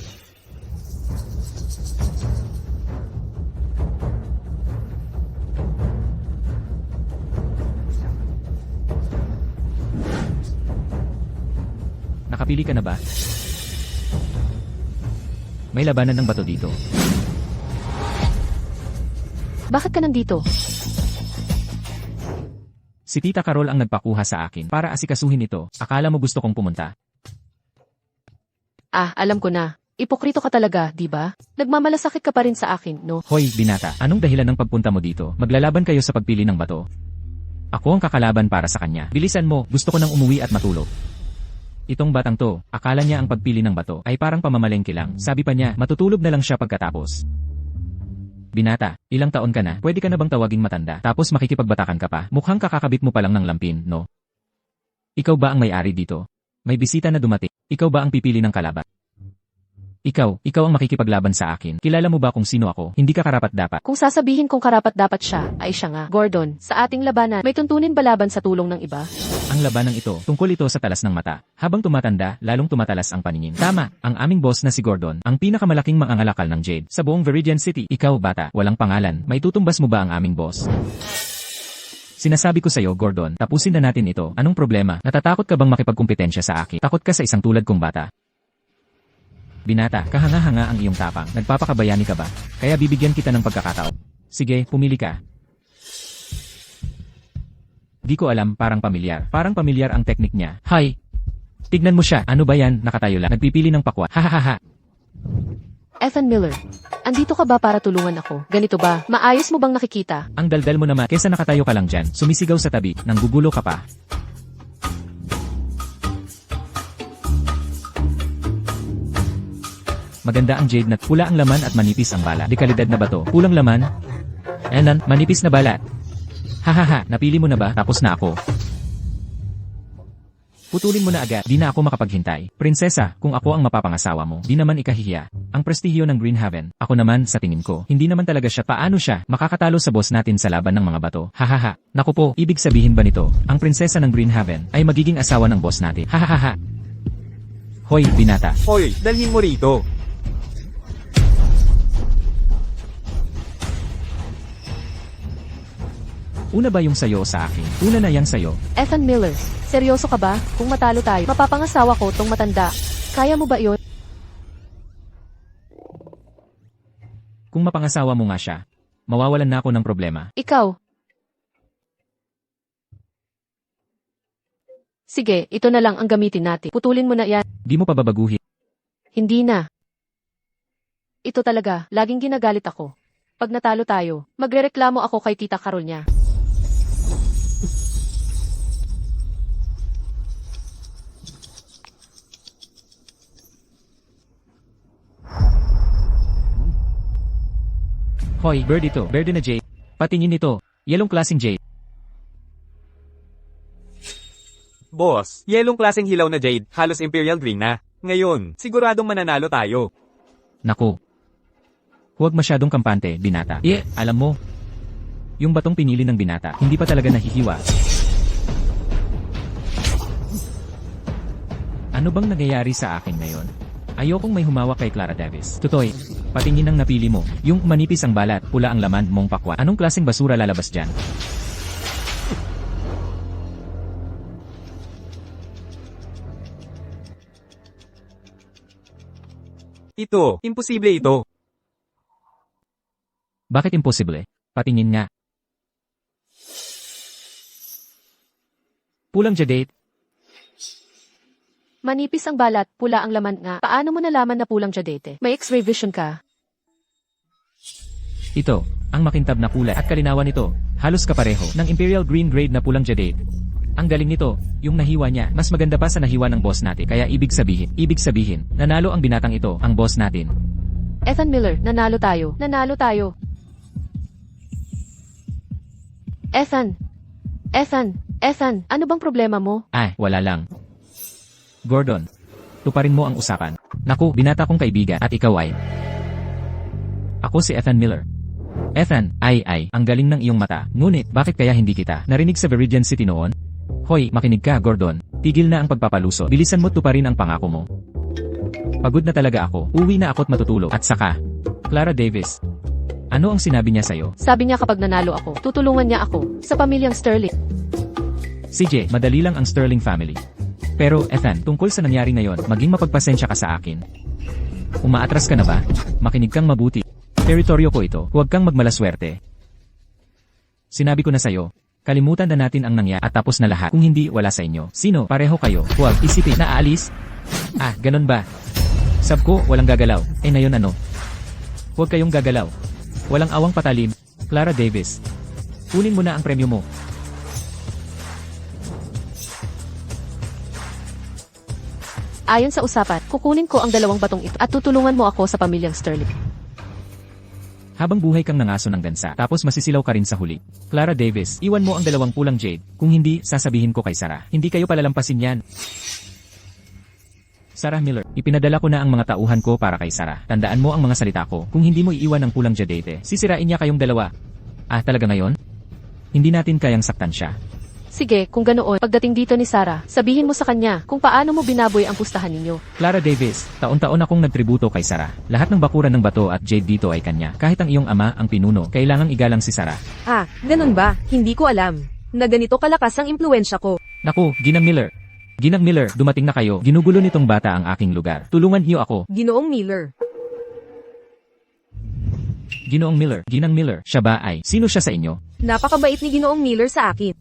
Nakapili ka na ba? May labanan ng bato dito. Bakit ka nandito? Si Tita Carol ang nagpakuha sa akin para asikasuhin ito. Akala mo gusto kong pumunta? Alam ko na. Ipokrito ka talaga, di ba? Nagmamalasakit ka pa rin sa akin, no? Hoy, binata, anong dahilan ng pagpunta mo dito? Maglalaban kayo sa pagpili ng bato. Ako ang kakalaban para sa kanya. Bilisan mo, gusto ko nang umuwi at matulog. Itong batang to, akala niya ang pagpili ng bato ay parang pamamalengke lang. Sabi pa niya, matutulog na lang siya pagkatapos. Binata, ilang taon ka na? Pwede ka na bang tawaging matanda? Tapos makikipagbatakan ka pa? Mukhang kakakabit mo pa lang ng lampin, no? Ikaw ba ang may-ari dito? May bisita na dumating. Ikaw ba ang pipili ng kalaban? Ikaw ang makikipaglaban sa akin. Kilala mo ba kung sino ako? Hindi ka karapat-dapat. Kung sasabihin kong karapat-dapat siya, ay siya nga. Gordon, sa ating labanan, may tuntunin ba laban sa tulong ng iba? Ang labanang ito, tungkol ito sa talas ng mata. Habang tumatanda, lalong tumatalas ang paningin. Tama, ang aming boss na si Gordon, ang pinakamalaking mangangalakal ng jade sa buong Viridian City. Ikaw, bata, walang pangalan. May tutumbas mo ba ang aming boss? Sinasabi ko sa'yo, Gordon, tapusin na natin ito. Anong problema? Natatakot ka bang makipagkumpetensya sa akin? Takot ka sa isang tulad kong bata? Binata, kahanga-hanga ang iyong tapang. Nagpapakabayani ka ba? Kaya bibigyan kita ng pagkakataon. Sige, pumili ka. Di ko alam, parang pamilyar. Parang pamilyar ang teknik niya. Hay! Tignan mo siya. Ano ba yan? Nakatayo lang. Nagpipili ng pakwa. Hahaha. Ethan Miller, andito ka ba para tulungan ako? Ganito ba? Maayos mo bang nakikita? Ang daldal mo naman. Kesa nakatayo ka lang dyan. Sumisigaw sa tabi. Nanggugulo ka pa. Maganda ang jade na pula ang laman at manipis ang bala. Dekalidad na bato. Pulang laman. Enan, manipis na bala. Hahaha, napili mo na ba? Tapos na ako. Putulin mo na agad. Di na ako makapaghintay. Prinsesa, kung ako ang mapapangasawa mo, di naman ikahihiya. Ang prestihyo ng Greenhaven. Ako naman, sa tingin ko, hindi naman talaga siya. Paano siya makakatalo sa boss natin sa laban ng mga bato? Hahaha. Naku po, ibig sabihin ba nito, ang prinsesa ng Greenhaven ay magiging asawa ng boss natin? Hahaha. Hoy, binata. Hoy, dalhin mo rito. Una ba yung sayo sa akin? Una na yang sayo. Ethan Miller, seryoso ka ba? Kung matalo tayo, mapapangasawa ko tong matanda. Kaya mo ba iyon? Kung mapangasawa mo nga siya, mawawalan na ako ng problema. Ikaw. Sige, ito na lang ang gamitin natin. Putulin mo na yan. Di mo pa babaguhin. Hindi na. Ito talaga, laging ginagalit ako. Pag natalo tayo, magrereklamo ako kay Tita Carol niya. Hoy, bird ito. Bird na jade. Patingin ito. Yelong klaseng jade. Boss, yelong klaseng hilaw na jade, halos imperial green na. Ngayon, siguradong mananalo tayo. Naku. Huwag masyadong kampante, binata. Alam mo. Yung batong pinili ng binata, hindi pa talaga nahihiwa. Ano bang nangyayari sa akin ngayon? Ayokong may humawak kay Clara Davis. Tutoy, patingin ang napili mo. Yung manipis ang balat, pula ang laman mong pakwa. Anong klaseng basura lalabas dyan? Ito, imposible ito. Bakit imposible? Patingin nga. Pulang jadate. Manipis ang balat, pula ang laman nga. Paano mo nalaman na pulang jadete? May X-ray vision ka. Ito, ang makintab na kulay at kalinawan nito, halos kapareho ng Imperial Green Grade na pulang jadate. Ang galing nito, yung nahiwa niya, mas maganda pa sa nahiwa ng boss natin. Kaya ibig sabihin, nanalo ang binatang ito, ang boss natin. Ethan Miller, nanalo tayo. Nanalo tayo. Ethan, ano bang problema mo? Wala lang. Gordon, tuparin mo ang usapan. Naku, binata kong kaibigan at ikaw ay... Ako si Ethan Miller. Ethan, ang galing ng iyong mata. Ngunit, bakit kaya hindi kita narinig sa Viridian City noon? Hoy, makinig ka, Gordon. Tigil na ang pagpapaluso. Bilisan mo tuparin ang pangako mo. Pagod na talaga ako. Uwi na ako't matutulog. At saka, Clara Davis. Ano ang sinabi niya sa'yo? Sabi niya kapag nanalo ako, tutulungan niya ako sa pamilyang Sterling. CJ, madali lang ang Sterling family. Pero, Ethan, tungkol sa nangyari ngayon, maging mapagpasensya ka sa akin. Umaatras ka na ba? Makinig kang mabuti. Teritoryo ko ito, huwag kang magmalaswerte. Sinabi ko na sa'yo, kalimutan na natin ang nangyari at tapos na lahat. Kung hindi, wala sa inyo. Sino? Pareho kayo. Huwag isipin na aalis. Ganun ba? Sab ko, walang gagalaw. Ngayon ano? Huwag kayong gagalaw. Walang awang patalim. Clara Davis. Kunin mo na ang premyo mo. Ayon sa usapan, kukunin ko ang 2 batong ito at tutulungan mo ako sa pamilyang Sterling. Habang buhay kang nangaso ng gansa, tapos masisilaw ka rin sa huli. Clara Davis, iwan mo ang 2 pulang jade. Kung hindi, sasabihin ko kay Sarah. Hindi kayo palalampasin yan. Sarah Miller, ipinadala ko na ang mga tauhan ko para kay Sarah. Tandaan mo ang mga salita ko. Kung hindi mo iiwan ang pulang jadete, sisirain niya kayong 2. Talaga ngayon? Hindi natin kayang saktan siya. Sige, kung ganoon, pagdating dito ni Sarah, sabihin mo sa kanya kung paano mo binaboy ang pustahan ninyo. Clara Davis, taon-taon akong nagtributo kay Sarah. Lahat ng bakuran ng bato at jade dito ay kanya. Kahit ang iyong ama ang pinuno, kailangang igalang si Sarah. Ganun ba? Hindi ko alam na ganito kalakas ang impluensya ko. Naku, Ginang Miller, dumating na kayo. Ginugulo nitong bata ang aking lugar. Tulungan niyo ako. Ginoong Miller. Ginang Miller, siya ba ay? Sino siya sa inyo? Napakabait ni Ginoong Miller sa akin.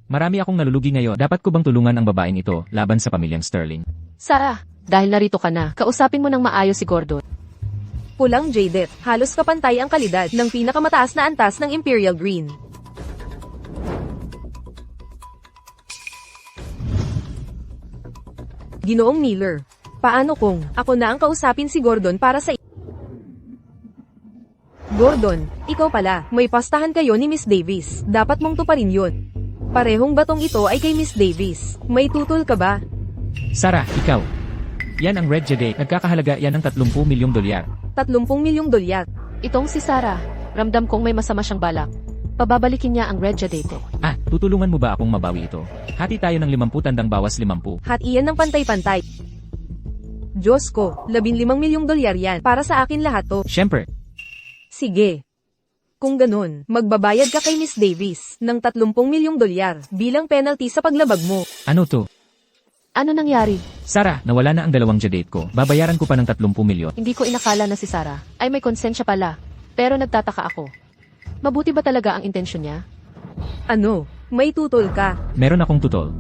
Marami akong nalulugi ngayon. Dapat ko bang tulungan ang babaeng ito laban sa pamilyang Sterling? Sarah, dahil narito ka na, kausapin mo ng maayos si Gordon. Pulang jaded, halos kapantay ang kalidad ng pinakamataas na antas ng Imperial Green. Ginoong Miller, paano kung ako na ang kausapin si Gordon para sa Gordon, ikaw pala, may pastahan kayo ni Miss Davis. Dapat mong tuparin yun. Parehong batong ito ay kay Miss Davis. May tutol ka ba? Sarah, ikaw. Yan ang red jade. Nagkakahalaga yan ng $30 milyong. 30 milyong dolyar. Itong si Sarah, ramdam kong may masama siyang balak. Pababalikin niya ang red jadete. Tutulungan mo ba akong mabawi ito? Hati tayo ng 50 tandang bawas 50. Hatian ng pantay-pantay. Diyos ko, 15 milyong dolyar yan. Para sa akin lahat to. Siyempre. Sige. Kung ganun, magbabayad ka kay Miss Davis ng 30 milyong dolyar bilang penalty sa paglabag mo. Ano to? Ano nangyari? Sarah, nawala na ang 2 jadate ko. Babayaran ko pa ng 30 milyon. Hindi ko inakala na si Sarah ay may konsensya pala. Pero nagtataka ako. Mabuti ba talaga ang intensyon niya? Ano? May tutol ka. Meron akong tutol.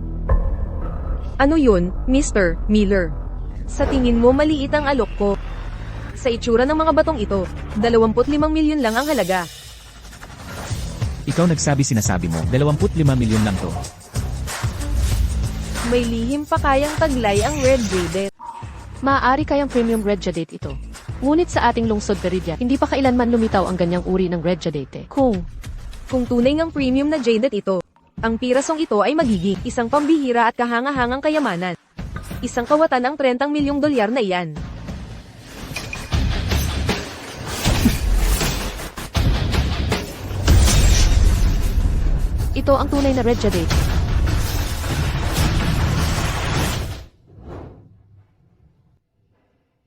Ano yun, Mr. Miller? Sa tingin mo maliit ang alok ko. Sa itsura ng mga batong ito, 25 milyon lang ang halaga. Ikaw sinasabi mo, 25 milyon lang to. May lihim pa kayang taglay ang Red Jade. Maaari kayang premium red jadate ito. Ngunit sa ating lungsod Viridian, hindi pa kailanman lumitaw ang ganyang uri ng red jadate. Kung tunay ngang premium na jade ito, ang pirasong ito ay magiging isang pambihira at kahangahangang kayamanan. Isang kawatan ang 30 milyong dolyar na iyan. Ito ang tunay na red jadate.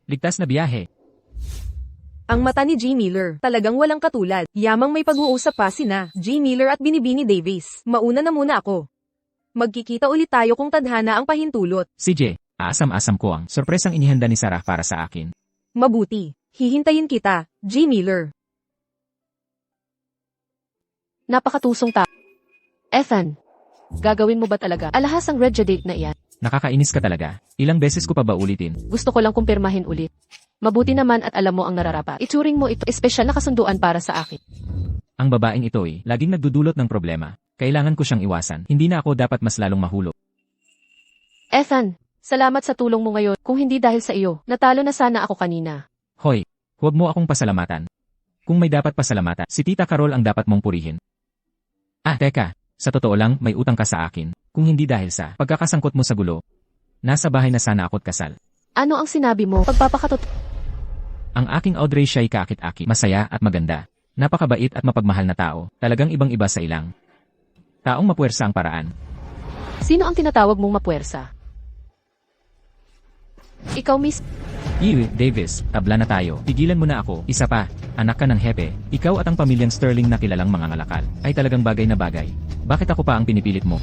Ligtas na biyahe. Ang mata ni G. Miller, talagang walang katulad. Yamang may pag-uusap pa sina G. Miller at Binibini Davis. Mauna na muna ako. Magkikita ulit tayo kung tadhana ang pahintulot. CJ, aasam-asam ko ang sorpresang inihanda ni Sarah para sa akin. Mabuti. Hihintayin kita, G. Miller. Napakatusong tao. Ethan, gagawin mo ba talaga alahas ang red jadate na iyan? Nakakainis ka talaga. Ilang beses ko pa ba ulitin? Gusto ko lang kumpirmahin ulit. Mabuti naman at alam mo ang nararapat. Ituring mo ito espesyal na kasunduan para sa akin. Ang babaeng ito laging nagdudulot ng problema. Kailangan ko siyang iwasan. Hindi na ako dapat mas lalong mahulog. Ethan, salamat sa tulong mo ngayon. Kung hindi dahil sa iyo, natalo na sana ako kanina. Hoy, huwag mo akong pasalamatan. Kung may dapat pasalamatan, si Tita Carol ang dapat mong purihin. Teka, sa totoo lang may utang ka sa akin. Kung hindi dahil sa pagkakasangkot mo sa gulo, nasa bahay na sana ako't kasal. Ano ang sinabi mo? Pagpapakatot. Ang aking Audrey siya'y kaakit-akit, masaya at maganda. Napakabait at mapagmahal na tao, talagang ibang-iba sa ilang. Taong mapuwersa ang paraan. Sino ang tinatawag mong mapuwersa? Ikaw, Miss. Davis, tabla na tayo. Pigilan mo na ako. Isa pa, anak ka ng hepe. Ikaw at ang pamilyang Sterling na kilalang mga ngalakal ay talagang bagay na bagay. Bakit ako pa ang pinipilit mo?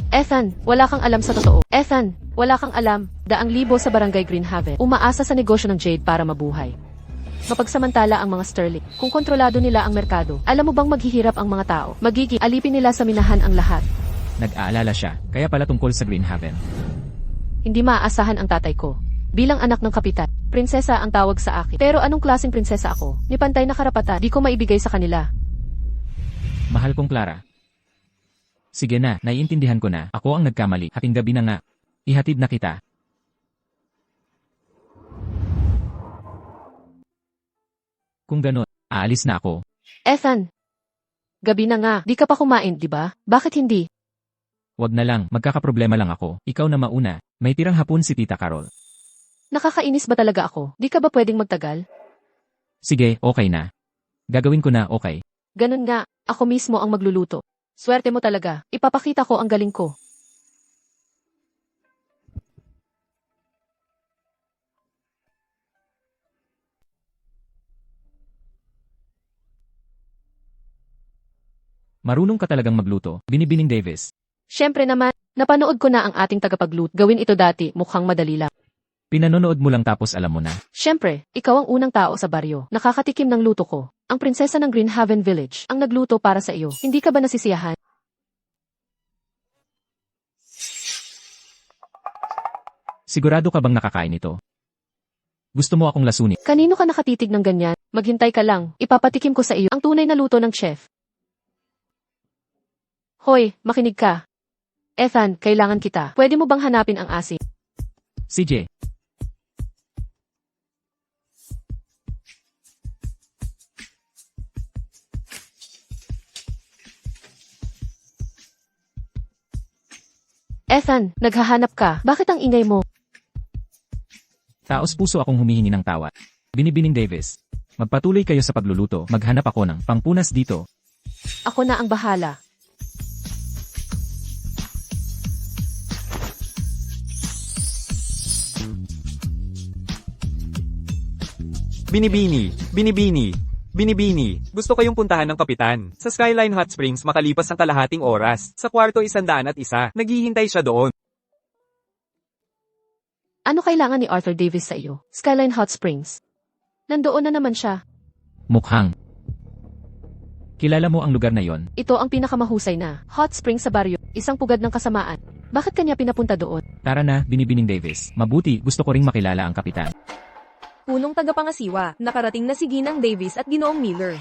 Ethan, wala kang alam sa totoo. Ethan, wala kang alam. Daang libo sa barangay Greenhaven. Umaasa sa negosyo ng Jade para mabuhay. Mapagsamantala ang mga Sterling. Kung kontrolado nila ang merkado, alam mo bang maghihirap ang mga tao? Magiging alipin nila sa minahan ang lahat. Nag-aalala siya, kaya pala tungkol sa Greenhaven. Hindi maaasahan ang tatay ko. Bilang anak ng kapitan, prinsesa ang tawag sa akin. Pero anong klaseng prinsesa ako? Ni pantay na karapatan, di ko maibigay sa kanila. Mahal kong Clara. Sige na, naiintindihan ko na. Ako ang nagkamali. Hating gabi na nga. Ihatid na kita. Kung ganon, aalis na ako. Ethan, gabi na nga. Di ka pa kumain, di ba? Bakit hindi? Wag na lang, magkakaproblema lang ako. Ikaw na mauna. May tirang hapon si Tita Carol. Nakakainis ba talaga ako? Di ka ba pwedeng magtagal? Sige, okay na. Gagawin ko na, okay. Ganun nga, ako mismo ang magluluto. Swerte mo talaga. Ipapakita ko ang galing ko. Marunong ka talagang magluto, Binibining Davis. Siyempre naman, napanood ko na ang ating tagapagluto. Gawin ito dati, mukhang madali lang. Pinanonood mo lang tapos alam mo na. Siyempre, ikaw ang unang tao sa baryo. Nakakatikim ng luto ko. Ang prinsesa ng Greenhaven Village ang nagluto para sa iyo. Hindi ka ba nasisiyahan? Sigurado ka bang nakakain ito? Gusto mo akong lasunin? Kanino ka nakatitig ng ganyan? Maghintay ka lang. Ipapatikim ko sa iyo ang tunay na luto ng chef. Hoy, makinig ka. Ethan, kailangan kita. Pwede mo bang hanapin ang asin? CJ. Ethan, naghahanap ka. Bakit ang ingay mo? Taos puso akong humihingi ng tawad. Binibining Davis. Magpatuloy kayo sa pagluluto. Maghanap ako ng pangpunas dito. Ako na ang bahala. Binibini. Gusto kayong puntahan ng kapitan. Sa Skyline Hot Springs makalipas ang kalahating oras. Sa kwarto 101. Naghihintay siya doon. Ano kailangan ni Arthur Davis sa iyo? Skyline Hot Springs. Nandoon na naman siya. Mukhang. Kilala mo ang lugar na yon? Ito ang pinakamahusay na hot spring sa baryo, isang pugad ng kasamaan. Bakit kanya pinapunta doon? Tara na, Binibining Davis. Mabuti, gusto ko ring makilala ang kapitan. Punong tagapangasiwa, nakarating na si Ginang Davis at Ginoong Miller.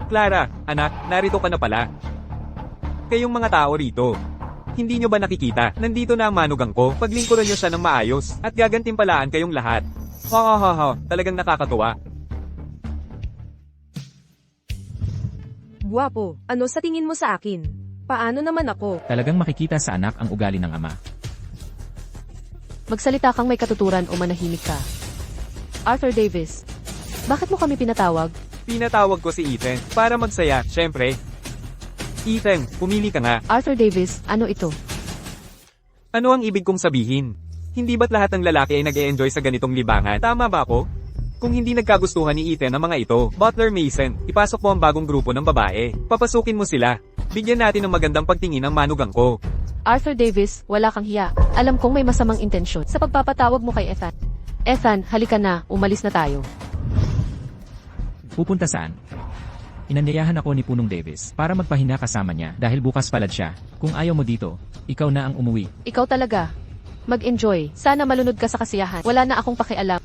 Clara, anak, narito ka na pala. Kayong mga tao rito. Hindi nyo ba nakikita? Nandito na ang manugang ko. Paglingkuran nyo siya ng maayos. At gagantimpalaan kayong lahat. Ha, talagang nakakatuwa. Guwapo, ano sa tingin mo sa akin? Paano naman ako? Talagang makikita sa anak ang ugali ng ama. Magsalita kang may katuturan o manahimik ka. Arthur Davis, bakit mo kami pinatawag? Pinatawag ko si Ethan para magsaya, syempre. Ethan, pumili ka nga. Arthur Davis, ano ito? Ano ang ibig kong sabihin? Hindi ba't lahat ng lalaki ay nag-e-enjoy sa ganitong libangan? Tama ba ako? Kung hindi nagkagustuhan ni Ethan ang mga ito, Butler Mason, ipasok mo ang bagong grupo ng babae. Papasukin mo sila. Bigyan natin ng magandang pagtingin ang manugang ko. Arthur Davis, wala kang hiya. Alam kong may masamang intensyon sa pagpapatawag mo kay Ethan. Ethan, halika na, umalis na tayo. Pupunta saan? Inanyayahan ako ni Punong Davis para magpahinga kasama niya dahil bukas palad siya. Kung ayaw mo dito, ikaw na ang umuwi. Ikaw talaga. Mag-enjoy. Sana malunod ka sa kasiyahan. Wala na akong pakialam.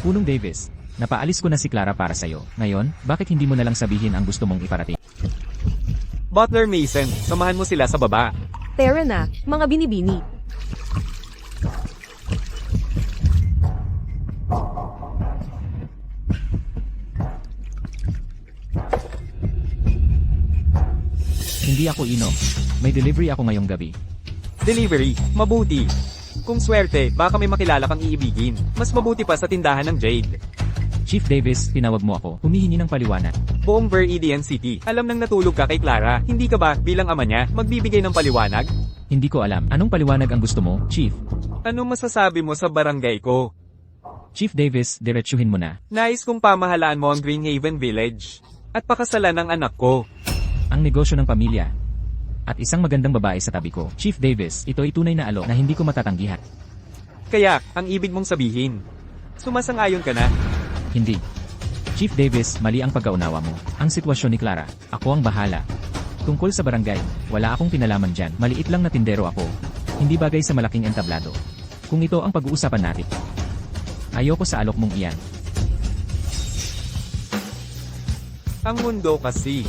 Punong Davis, napaalis ko na si Clara para sa'yo. Ngayon, bakit hindi mo na lang sabihin ang gusto mong iparating? Butler Mason, samahan mo sila sa baba. Tara na, mga binibini. Hindi ako inom. May delivery ako ngayong gabi. Delivery, mabuti. Kung swerte, baka may makilala kang iibigin. Mas mabuti pa sa tindahan ng Jade. Chief Davis, tinawag mo ako. Humihingi ng paliwanag. Buong Veridian City, alam nang natulog ka kay Clara. Hindi ka ba, bilang ama niya, magbibigay ng paliwanag? Hindi ko alam. Anong paliwanag ang gusto mo, Chief? Ano masasabi mo sa barangay ko? Chief Davis, diretsuhin mo na. Nais kong pamahalaan mo ang Greenhaven Village. At pakasalan ng anak ko. Ang negosyo ng pamilya. At isang magandang babae sa tabi ko. Chief Davis, ito ay tunay na alok na hindi ko matatanggihan. Kaya, ang ibig mong sabihin, sumasang-ayon ka na? Hindi. Chief Davis, mali ang pagkaunawa mo. Ang sitwasyon ni Clara, ako ang bahala. Tungkol sa barangay, wala akong kinalaman dyan. Maliit lang na tindero ako. Hindi bagay sa malaking entablado. Kung ito ang pag-uusapan natin. Ayoko sa alok mong iyan. Ang mundo kasi,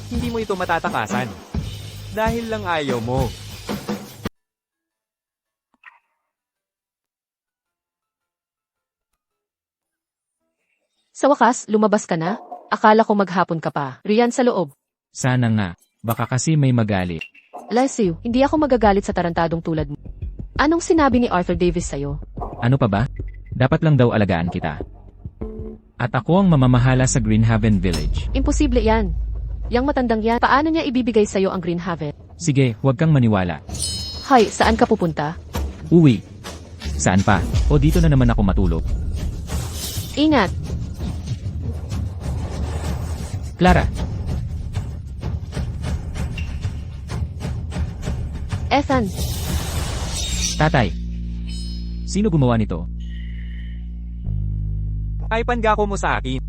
hindi mo ito matatakasan. Dahil lang ayaw mo. Sa wakas, lumabas ka na? Akala ko maghapon ka pa. Riyan sa loob. Sana nga. Baka kasi may magalit. Leslie, hindi ako magagalit sa tarantadong tulad mo. Anong sinabi ni Arthur Davis sa'yo? Ano pa ba? Dapat lang daw alagaan kita. At ako ang mamamahala sa Greenhaven Village. Imposible yan. Yang matandang yan, paano niya ibibigay sa'yo ang Greenhaven? Sige, huwag kang maniwala. Hay, saan ka pupunta? Uwi. Saan pa? O dito na naman ako matulog. Ingat! Clara, Ethan, tatay. Sino gumawa nito? Ay pangako mo sa akin.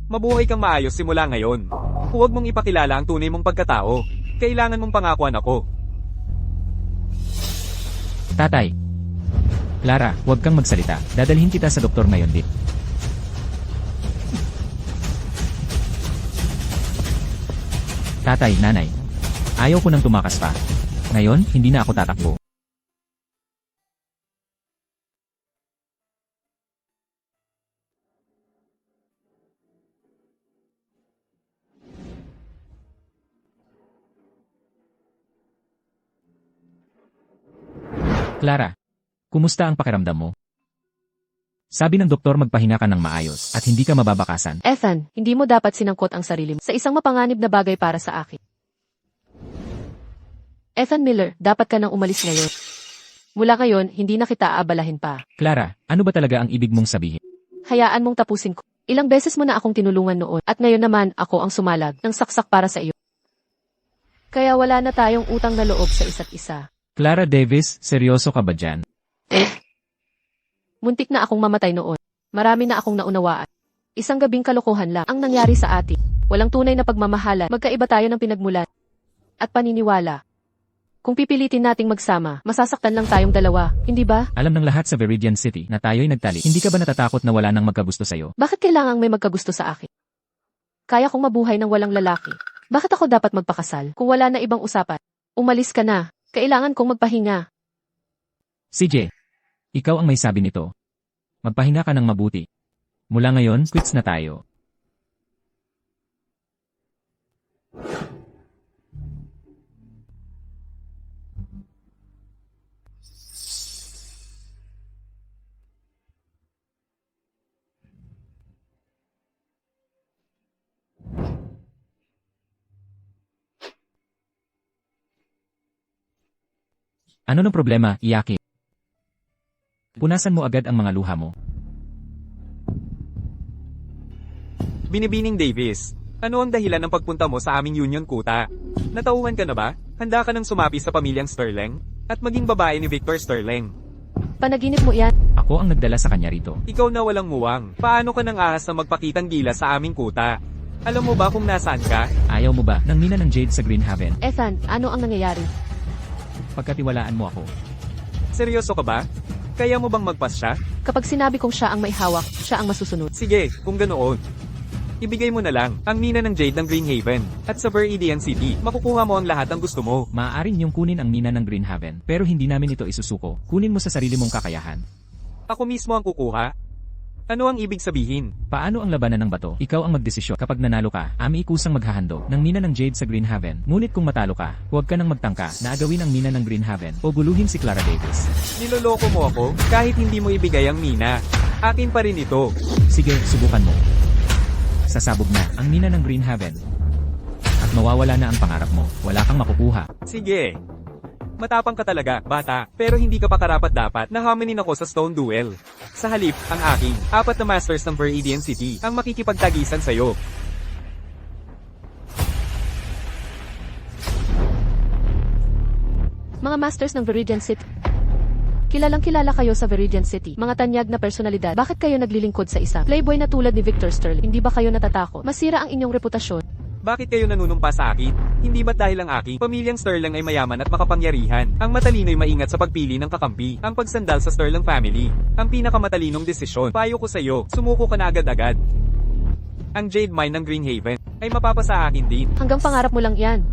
Mabuhay kang maayos simula ngayon. Huwag mong ipakilala ang tunay mong pagkatao. Kailangan mong pangakuan ako. Tatay. Clara, huwag kang magsalita. Dadalhin kita sa doktor ngayon, Dick. Tatay, nanay. Ayaw ko nang tumakas pa. Ngayon, hindi na ako tatakbo. Clara, kumusta ang pakiramdam mo? Sabi ng doktor magpahinga ka ng maayos at hindi ka mababakasan. Ethan, hindi mo dapat sinangkot ang sarili mo sa isang mapanganib na bagay para sa akin. Ethan Miller, dapat ka nang umalis ngayon. Mula ngayon, hindi na kita aabalahin pa. Clara, ano ba talaga ang ibig mong sabihin? Hayaan mong tapusin ko. Ilang beses mo na akong tinulungan noon at ngayon naman ako ang sumalag ng saksak para sa iyo. Kaya wala na tayong utang na loob sa isa't isa. Clara Davis, seryoso ka ba dyan? Muntik na akong mamatay noon. Marami na akong naunawaan. Isang gabing kalokohan lang ang nangyari sa atin. Walang tunay na pagmamahalan, magkaiba tayo ng pinagmulan at paniniwala. Kung pipilitin nating magsama, masasaktan lang tayong dalawa, hindi ba? Alam ng lahat sa Viridian City na tayo'y nagtalik. Hindi ka ba natatakot na wala nang magkagusto sa'yo? Bakit kailangang may magkagusto sa akin? Kaya kong mabuhay ng walang lalaki. Bakit ako dapat magpakasal kung wala na ibang usapan? Umalis ka na. Kailangan kong magpahinga. CJ, ikaw ang may sabi nito. Magpahinga ka ng mabuti. Mula ngayon, quits na tayo. Ano ng problema, Iyaki? Punasan mo agad ang mga luha mo. Binibining Davis, ano ang dahilan ng pagpunta mo sa aming Union Kuta? Natauhan ka na ba? Handa ka nang sumapi sa pamilyang Sterling? At maging babae ni Victor Sterling? Panaginip mo yan. Ako ang nagdala sa kanya rito. Ikaw na walang muwang. Paano ka nang ahas na magpakitang gila sa aming kuta? Alam mo ba kung nasaan ka? Ayaw mo ba ng mina ng Jade sa Greenhaven? Ethan, ano ang nangyayari? Pagkatiwalaan mo ako. Seryoso ka ba? Kaya mo bang magpas siya? Kapag sinabi kong siya ang may hawak, siya ang masusunod. Sige, kung ganoon. Ibigay mo na lang ang mina ng Jade ng Greenhaven. At sa Viridian City, makukuha mo ang lahat ng gusto mo. Maaaring niyong kunin ang mina ng Greenhaven, pero hindi namin ito isusuko. Kunin mo sa sarili mong kakayahan. Ako mismo ang kukuha. Ano ang ibig sabihin? Paano ang labanan ng bato? Ikaw ang magdesisyon. Kapag nanalo ka, ami ikusang maghahandog ng mina ng Jade sa Greenhaven. Ngunit kung matalo ka, huwag ka nang magtangka na agawin ang mina ng Greenhaven o guluhin si Clara Davis. Niloloko mo ako kahit hindi mo ibigay ang mina. Akin pa rin ito. Sige, subukan mo. Sasabog na ang mina ng Greenhaven. At mawawala na ang pangarap mo. Wala kang makukuha. Sige. Matapang ka talaga, bata, pero hindi ka pa karapat-dapat na haminin ako sa Stone Duel. Sa halip, ang aking, 4 na Masters ng Viridian City ang makikipagtagisan sa'yo. Mga masters ng Viridian City. Kilalang kilala kayo sa Viridian City. Mga tanyag na personalidad. Bakit kayo naglilingkod sa isa? Playboy na tulad ni Victor Sterling. Hindi ba kayo natatakot? Masira ang inyong reputasyon. Bakit kayo nanunumpa sa akin? Hindi ba't dahil ang aking pamilyang Sterling ay mayaman at makapangyarihan? Ang matalino'y maingat sa pagpili ng kakampi. Ang pagsandal sa Sterling family. Ang pinakamatalinong desisyon. Payo ko sa iyo, sumuko ka na agad-agad. Ang Jade Mine ng Greenhaven ay mapapasa akin din. Hanggang pangarap mo lang yan.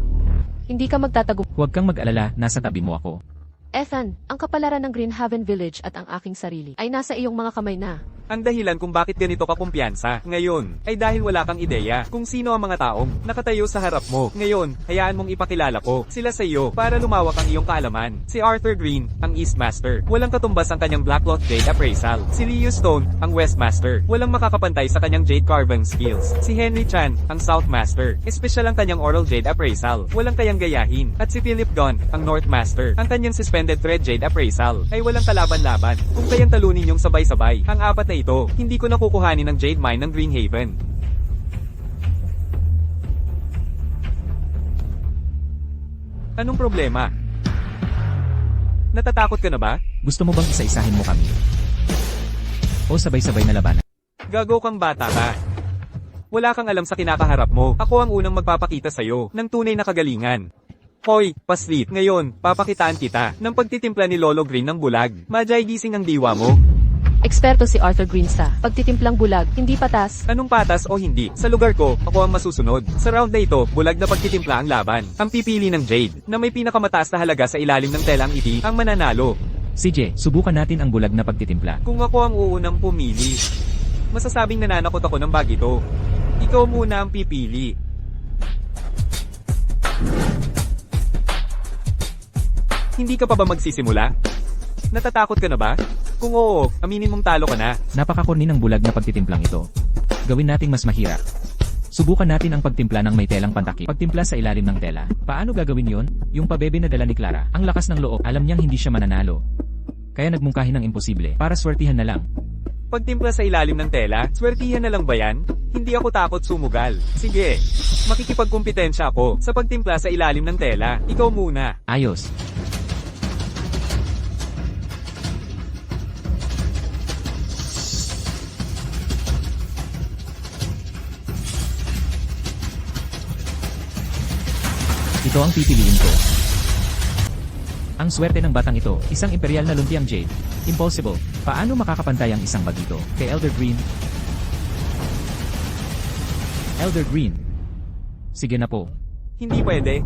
Hindi ka magtatago. Huwag kang mag-alala, nasa tabi mo ako. Ethan, ang kapalaran ng Greenhaven Village at ang aking sarili ay nasa iyong mga kamay na. Ang dahilan kung bakit ganito ka kumpiyansa ngayon ay dahil wala kang ideya kung sino ang mga taong nakatayo sa harap mo. Ngayon, hayaan mong ipakilala ko sila sa iyo para lumawak ang iyong kaalaman. Si Arthur Green, ang East Master. Walang katumbas ang kanyang Blacklock Jade Appraisal. Si Leo Stone, ang West Master. Walang makakapantay sa kanyang Jade Carving skills. Si Henry Chan, ang South Master. Espesyal ang kanyang Oral Jade Appraisal. Walang kayang gayahin. At si Philip Gunn, ang North Master. Ang kanyang Suspended Thread Jade Appraisal ay walang kalaban-laban. Kung kayang talunin niyong sabay-sabay, ang 4 na ito, hindi ko nakukuhanin ng Jade Mine ng Greenhaven. Anong problema? Natatakot ka na ba? Gusto mo bang isa-isahin mo kami? O sabay-sabay na labanan? Gago kang bata ka. Wala kang alam sa kinakaharap mo. Ako ang unang magpapakita sa'yo ng tunay na kagalingan. Hoy, paslit, ngayon, papakitaan kita ng pagtitimpla ni Lolo Green ng bulag. Majay gising ang diwa mo. Eksperto si Arthur Green sa pagtitimplang bulag, hindi patas. Anong patas o hindi? Sa lugar ko, ako ang masusunod. Sa round na ito, bulag na pagtitimpla ang laban. Ang pipili ng Jade, na may pinakamataas na halaga sa ilalim ng telang iti, ang mananalo. CJ, subukan natin ang bulag na pagtitimpla. Kung ako ang uunang pumili, masasabing nananakot ako ng bag ito. Ikaw muna ang pipili. Hindi ka pa ba magsisimula? Natatakot ka na ba? Kung oo, aminin mong talo ka na. Napakakorni ng bulag na pagtitimplang ito. Gawin nating mas mahirap. Subukan natin ang pagtimpla ng may telang pantakip. Pagtimpla sa ilalim ng tela. Paano gagawin yon? Yung pabebe na dala ni Clara. Ang lakas ng loob, alam niyang hindi siya mananalo. Kaya nagmungkahi ng imposible, para swertihan na lang. Pagtimpla sa ilalim ng tela, swertihan na lang ba yan? Hindi ako takot sumugal. Sige, makikipagkumpetensya ako sa pagtimpla sa ilalim ng tela. Ikaw muna. Ayos. Ito ang pipiliin ko. Ang swerte ng batang ito, isang imperial na lumpiang jade. Impossible. Paano makakapantay ang isang bagito kay Elder Green? Elder Green. Sige na po. Hindi pwede.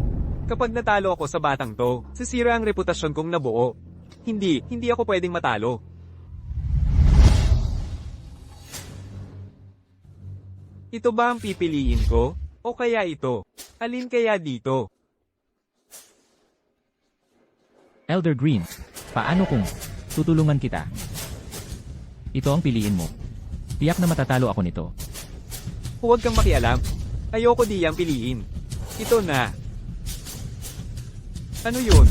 Kapag natalo ako sa batang to, sisira ang reputasyon kong nabuo. Hindi ako pwedeng matalo. Ito ba ang pipiliin ko? O kaya ito? Alin kaya dito? Elder Green. Paano kung tutulungan kita? Ito ang piliin mo. Tiyak na matatalo ako nito. Huwag kang makialam. Ayoko diyang piliin. Ito na. Ano yun?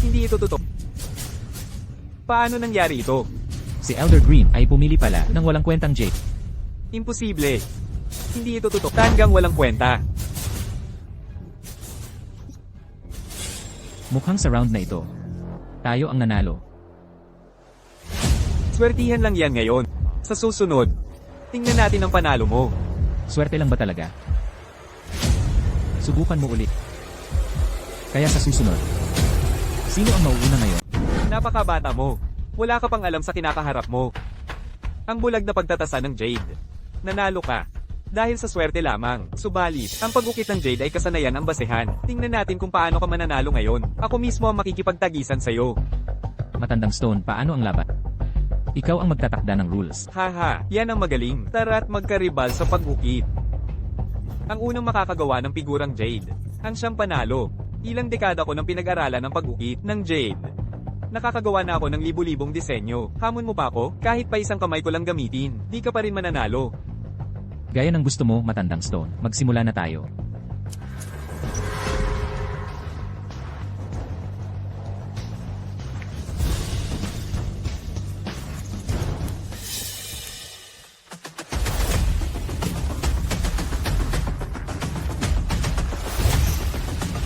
Hindi ito totoo. Paano nangyari ito? Si Elder Green ay pumili pala ng walang kwentang jade. Imposible. Hindi ito totoo. Tanggang walang kwenta. Mukhang sa round na ito, tayo ang nanalo. Swertihan lang yan ngayon. Sa susunod, tingnan natin ang panalo mo. Swerte lang ba talaga? Subukan mo ulit. Kaya sa susunod, sino ang mauuna ngayon? Napakabata mo. Wala ka pang alam sa kinakaharap mo. Ang bulag na pagtatasa ng Jade. Nanalo ka. Dahil sa swerte lamang. Subalit, ang pag-ukit ng Jade ay kasanayan ang basehan. Tingnan natin kung paano ka mananalo ngayon. Ako mismo ang makikipagtagisan sa'yo. Matandang Stone, paano ang laban? Ikaw ang magtatakda ng rules. Haha, yan ang magaling. Tara't magkaribal sa pag-ukit. Ang unang makakagawa ng figurang Jade. Ang siyang panalo. Ilang dekada ko nang pinag-aralan ng pag-ukit ng Jade. Nakakagawa na ako ng libu-libong disenyo. Hamon mo pa ako? Kahit pa isang kamay ko lang gamitin, di ka pa rin mananalo. Gaya ng gusto mo, Matandang Stone, magsimula na tayo.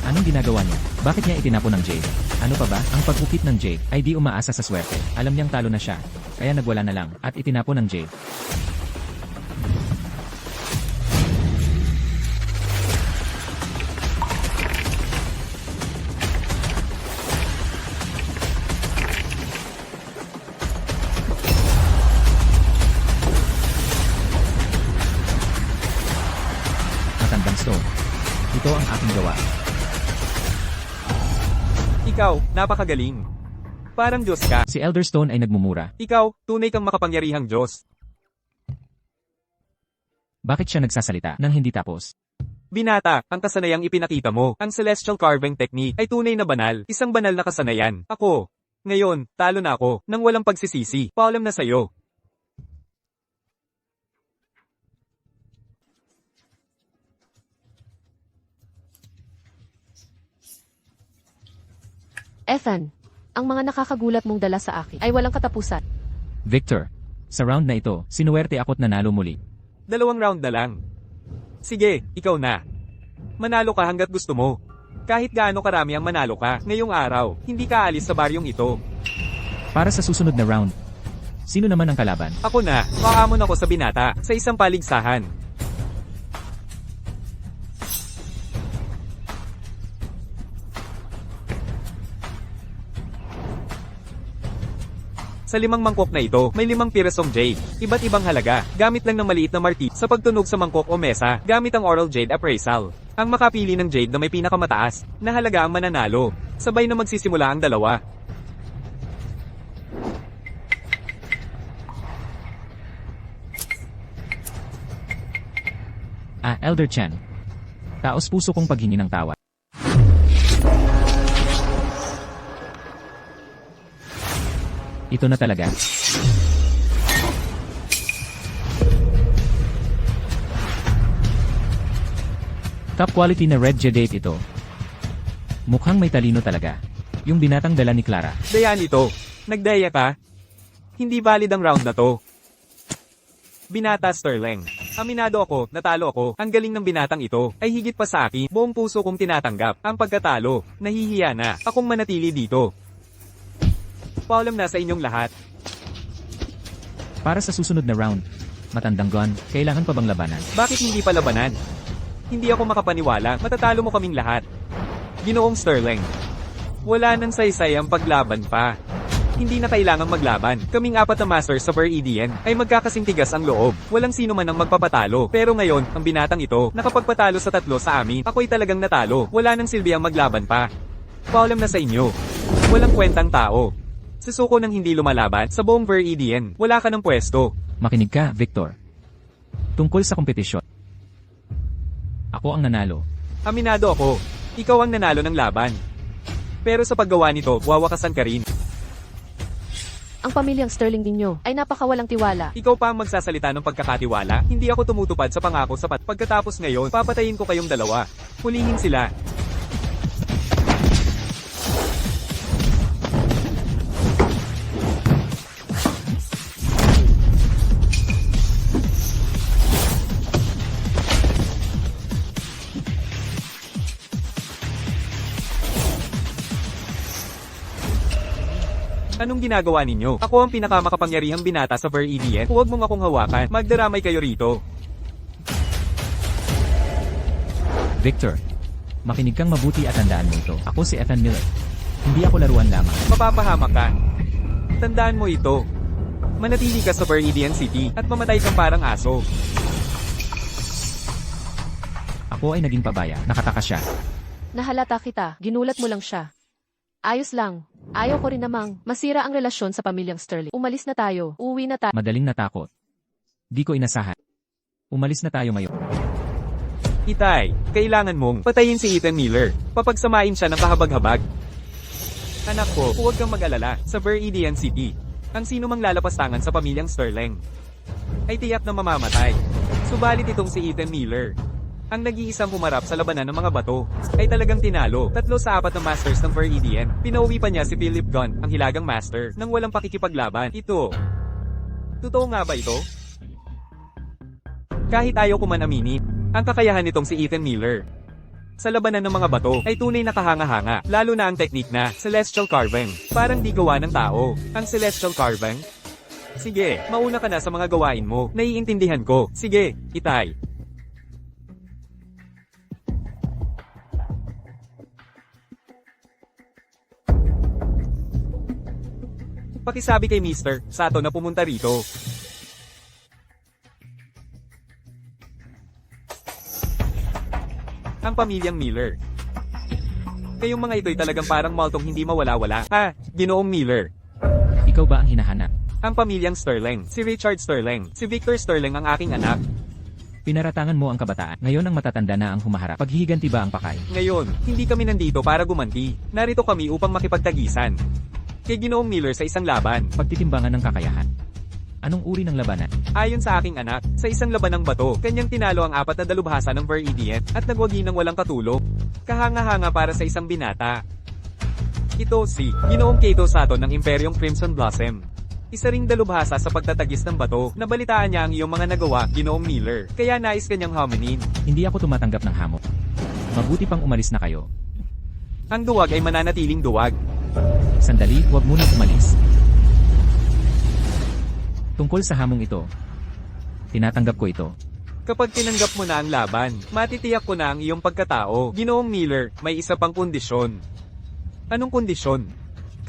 Anong ginagawa niya? Bakit niya itinapon ng Jade? Ano pa ba? Ang pag-ukit ng Jade ay di umaasa sa swerte. Alam niyang talo na siya. Kaya nagwala na lang at itinapon ng Jade. Matandang Stone. Ito ang aking gawa. Ikaw, napakagaling. Parang Diyos ka. Si Elder Stone ay nagmumura. Ikaw, tunay kang makapangyarihang Diyos. Bakit siya nagsasalita nang hindi tapos? Binata, ang kasanayang ipinakita mo, ang celestial carving technique, ay tunay na banal. Isang banal na kasanayan. Ako. Ngayon, talo na ako, nang walang pagsisisi. Paalam na sa'yo. Ethan, ang mga nakakagulat mong dala sa akin ay walang katapusan. Victor, sa round na ito, sinuwerte ako't nanalo muli. 2 round na lang. Sige, ikaw na. Manalo ka hanggat gusto mo. Kahit gaano karami ang manalo ka, ngayong araw, hindi ka alis sa baryong ito. Para sa susunod na round, sino naman ang kalaban? Ako na, maamon ako sa binata, sa isang paligsahan. Sa 5 mangkok na ito, may 5 pirasong jade. Iba't ibang halaga. Gamit lang ng maliit na martilyo sa pagtunog sa mangkok o mesa, gamit ang oral jade appraisal. Ang makapili ng jade na may pinakamataas na halaga ang mananalo. Sabay na magsisimula ang dalawa. Elder Chen. Taos puso kong paghingi ng tawad. Ito na talaga. Top quality na red jadate ito. Mukhang may talino talaga. Yung binatang dala ni Clara. Dayan ito. Nagdaya ka? Hindi valid ang round na to. Binata Sterling. Aminado ako, natalo ako. Ang galing ng binatang ito ay higit pa sa akin. Buong puso kong tinatanggap ang pagkatalo. Nahihiya na akong manatili dito. Paalam na sa inyong lahat. Para sa susunod na round, matandang Gon, kailangan pa bang labanan? Bakit hindi pa labanan? Hindi ako makapaniwala, matatalo mo kaming lahat. Ginoong Sterling. Wala nang saysay ang paglaban pa. Hindi na kailangang maglaban. Kaming apat na masters sa Viridian ay magkakasing tigas ang loob. Walang sino man ang magpapatalo. Pero ngayon, ang binatang ito, nakapagpatalo sa tatlo sa amin. Ako'y talagang natalo. Wala nang silbi ang maglaban pa. Paalam na sa inyo. Walang kwentang tao. Susuko ng hindi lumalaban sa buong Viridian. Wala ka ng pwesto. Makinig ka, Victor. Tungkol sa kompetisyon. Ako ang nanalo. Aminado ako. Ikaw ang nanalo ng laban. Pero sa paggawa nito, wawakasan ka rin. Ang pamilyang Sterling ninyo ay napakawalang tiwala. Ikaw pa ang magsasalita ng pagkakatiwala. Hindi ako tumutupad sa pangako sapat. Pagkatapos ngayon, papatayin ko kayong dalawa. Hulihin sila. Anong ginagawa ninyo? Ako ang pinakamakapangyarihang binata sa Viridian. Huwag mong akong hawakan. Magdaramay kayo rito. Victor, makinig kang mabuti at tandaan mo ito. Ako si Ethan Miller. Hindi ako laruan lamang. Mapapahamak ka. Tandaan mo ito. Manatili ka sa Viridian City at mamatay kang parang aso. Ako ay naging pabaya. Nakataka siya. Nahalata kita, ginulat mo lang siya. Ayos lang. Ayaw ko rin namang masira ang relasyon sa pamilyang Sterling. Umalis na tayo. Uwi na tayo. Madaling natakot. Di ko inasahan. Umalis na tayo ngayon. Itay, kailangan mong patayin si Ethan Miller. Papagsamain siya ng kahabag-habag. Anak ko, huwag kang mag-alala. Sa Viridian City, ang sino mang lalapastangan sa pamilyang Sterling ay tiyak na mamamatay. Subalit itong si Ethan Miller, ang nag-iisang humarap sa labanan ng mga bato, ay talagang tinalo. 3 sa 4 na masters ng Viridian. Pinauwi pa niya si Philip Gunn, ang hilagang master, nang walang pakikipaglaban. Ito. Totoo nga ba ito? Kahit ayaw ko man aminin, ang kakayahan nitong si Ethan Miller sa labanan ng mga bato ay tunay na kahanga-hanga, lalo na ang technique na Celestial Carving. Parang di gawa ng tao. Ang Celestial Carving? Sige, mauna ka na sa mga gawain mo. Naiintindihan ko. Sige, Itay. Pakisabi kay Mr. Sato na pumunta rito. Ang pamilyang Miller. Kayong mga ito'y talagang parang maltong hindi mawala-wala. Ginoong Miller. Ikaw ba ang hinahanap? Ang pamilyang Sterling. Si Richard Sterling. Si Victor Sterling ang aking anak. Pinaratangan mo ang kabataan. Ngayon ang matatanda na ang humaharap. Paghihiganti ba ang pakay? Ngayon, hindi kami nandito para gumanti. Narito kami upang makipagtagisan kay Ginoong Miller sa isang laban. Pagtitimbangan ng kakayahan. Anong uri ng labanan? Ayon sa aking anak, sa isang labanang bato, kanyang tinalo ang 4 na dalubhasa ng Viridian at nagwagi ng walang katulong. Kahanga-hanga para sa isang binata. Ito si Ginoong Kato Sato ng Imperyong Crimson Blossom. Isa ring dalubhasa sa pagtatagis ng bato. Nabalitaan niya ang iyong mga nagawa, Ginoong Miller. Kaya nais kanyang haminin. Hindi ako tumatanggap ng hamon. Mabuti pang umalis na kayo. Ang duwag ay mananatiling duwag. Sandali, huwag munang umalis. Tungkol sa hamong ito, tinatanggap ko ito. Kapag tinanggap mo na ang laban, matitiyak ko na ang iyong pagkatao. Ginoong Miller, may isa pang kondisyon. Anong kondisyon?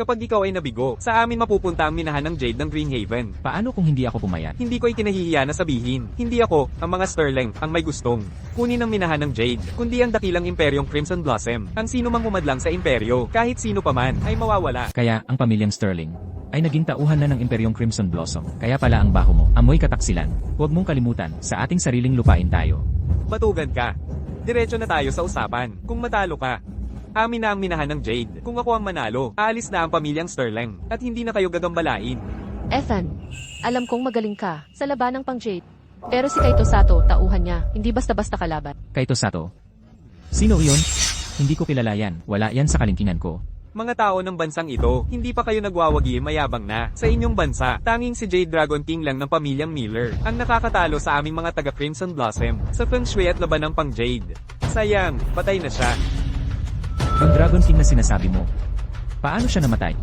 Kapag ikaw ay nabigo, sa amin mapupunta ang minahan ng Jade ng Greenhaven. Paano kung hindi ako pumayat? Hindi ko ikinahihiya na sabihin, hindi ako, ang mga Sterling, ang may gustong kunin ang minahan ng Jade, kundi ang dakilang imperyong Crimson Blossom. Ang sino mang humadlang sa imperyo, kahit sino pa man, ay mawawala. Kaya, ang pamilyang Sterling ay naging tauhan na ng Imperyong Crimson Blossom. Kaya pala ang baho mo, amoy kataksilan. Huwag mong kalimutan, sa ating sariling lupain tayo. Batugan ka. Diretso na tayo sa usapan. Kung matalo ka, amin na ang minahan ng Jade. Kung ako ang manalo, aalis na ang pamilyang Sterling, at hindi na kayo gagambalain. Ethan, alam kong magaling ka sa labanang pang Jade. Pero si Kaito Sato, tauhan niya, hindi basta-basta kalaban. Kaito Sato. Sino iyon? Hindi ko kilala yan. Wala yan sa kalingkingan ko. Mga tao ng bansang ito, hindi pa kayo nagwawagi mayabang na. Sa inyong bansa, tanging si Jade Dragon King lang ng pamilyang Miller ang nakakatalo sa aming mga taga Crimson Blossom sa Feng Shui at laban ng pang Jade. Sayang, patay na siya. Yung Dragon King na sinasabi mo. Paano siya namatay?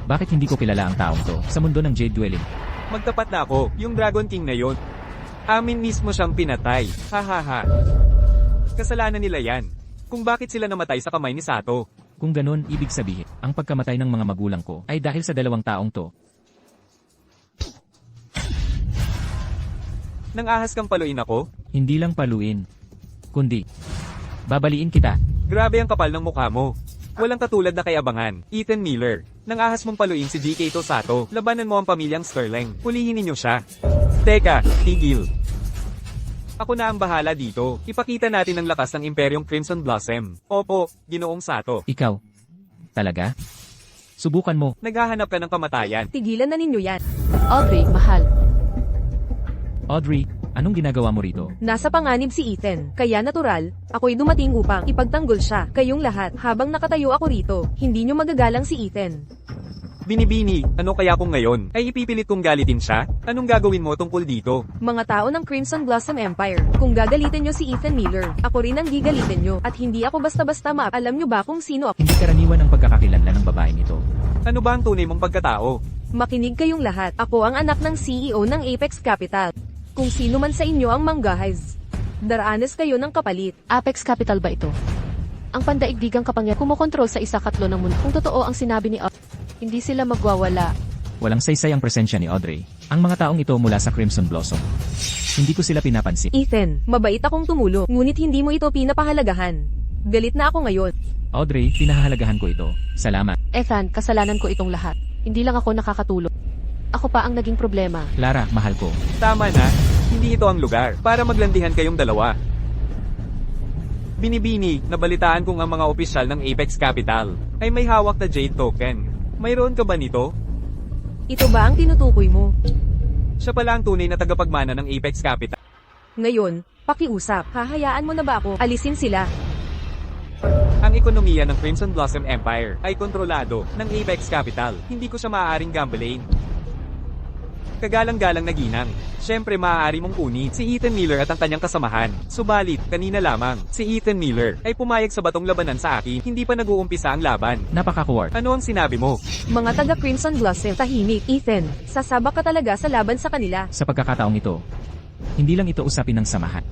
Bakit hindi ko kilala ang taong to sa mundo ng Jade Dwelling? Magtapat na ako, yung Dragon King na yon. Amin mismo siyang pinatay. Hahaha. Kasalanan nila yan. Kung bakit sila namatay sa kamay ni Sato. Kung ganun, ibig sabihin, ang pagkamatay ng mga magulang ko ay dahil sa dalawang taong to. Nang ahas kang paluin ako? Hindi lang paluin, kundi babaliin kita. Grabe ang kapal ng mukha mo. Walang katulad na kay Abangan, Ethan Miller. Nang ahas mong paluin si GK Tosato, labanan mo ang pamilyang Sterling. Hulihin ninyo siya. Teka, tigil. Ako na ang bahala dito. Ipakita natin ang lakas ng Imperyong Crimson Blossom. Opo, Ginoong Sato. Ikaw? Talaga? Subukan mo. Naghahanap ka ng kamatayan. Tigilan na ninyo yan. Audrey, mahal. Audrey, anong ginagawa mo rito? Nasa panganib si Ethan, kaya natural, ako'y dumating upang ipagtanggol siya. Kayong lahat, habang nakatayo ako rito, hindi nyo magagalang si Ethan. Binibini, ano kaya kung ngayon ay ipipilit kong galitin siya? Anong gagawin mo tungkol dito? Mga tao ng Crimson Blossom Empire, kung gagalitin nyo si Ethan Miller, ako rin ang gigalitin nyo, at hindi ako basta-basta maap. Alam nyo ba kung sino ako? Hindi karaniwan ang pagkakakilanlan ng babaeng ito. Ano ba ang tunay mong pagkatao? Makinig kayong lahat, ako ang anak ng CEO ng Apex Capital. Kung sino man sa inyo ang manggahiz, daranas kayo ng kapalit. Apex Capital ba ito? Ang pandaigdigang kapangyarihan kumokontrol sa isa-katlo ng mundo. Kung totoo ang sinabi ni hindi sila magwawala. Walang saysay ang presensya ni Audrey. Ang mga taong ito mula sa Crimson Blossom. Hindi ko sila pinapansin. Ethan, mabait akong tumulong, ngunit hindi mo ito pinapahalagahan. Galit na ako ngayon. Audrey, pinahahalagahan ko ito. Salamat. Ethan, kasalanan ko itong lahat. Hindi lang ako nakakatulong. Ako pa ang naging problema. Clara, mahal ko. Tama na, hindi ito ang lugar para maglandihan kayong dalawa. Binibini, nabalitaan kong ang mga opisyal ng Apex Capital ay may hawak na Jade Token. Mayroon ka ba nito? Ito ba ang tinutukoy mo? Siya pala ang tunay na tagapagmana ng Apex Capital. Ngayon, pakiusap, hahayaan mo na ba ako alisin sila? Ang ekonomiya ng Crimson Blossom Empire ay kontrolado ng Apex Capital. Hindi ko siya maaaring gambalain. Kagalang-galang na ginang. Siyempre maaari mong kunin si Ethan Miller at ang kanyang kasamahan. Subalit, kanina lamang, si Ethan Miller ay pumayag sa batong labanan sa akin. Hindi pa nag-uumpisa ang laban. Napaka-kuward. Ano ang sinabi mo? Mga taga Crimson Blossom, tahimik. Ethan, sasabak ka talaga sa laban sa kanila. Sa pagkakataong ito, hindi lang ito usapin ng samahan,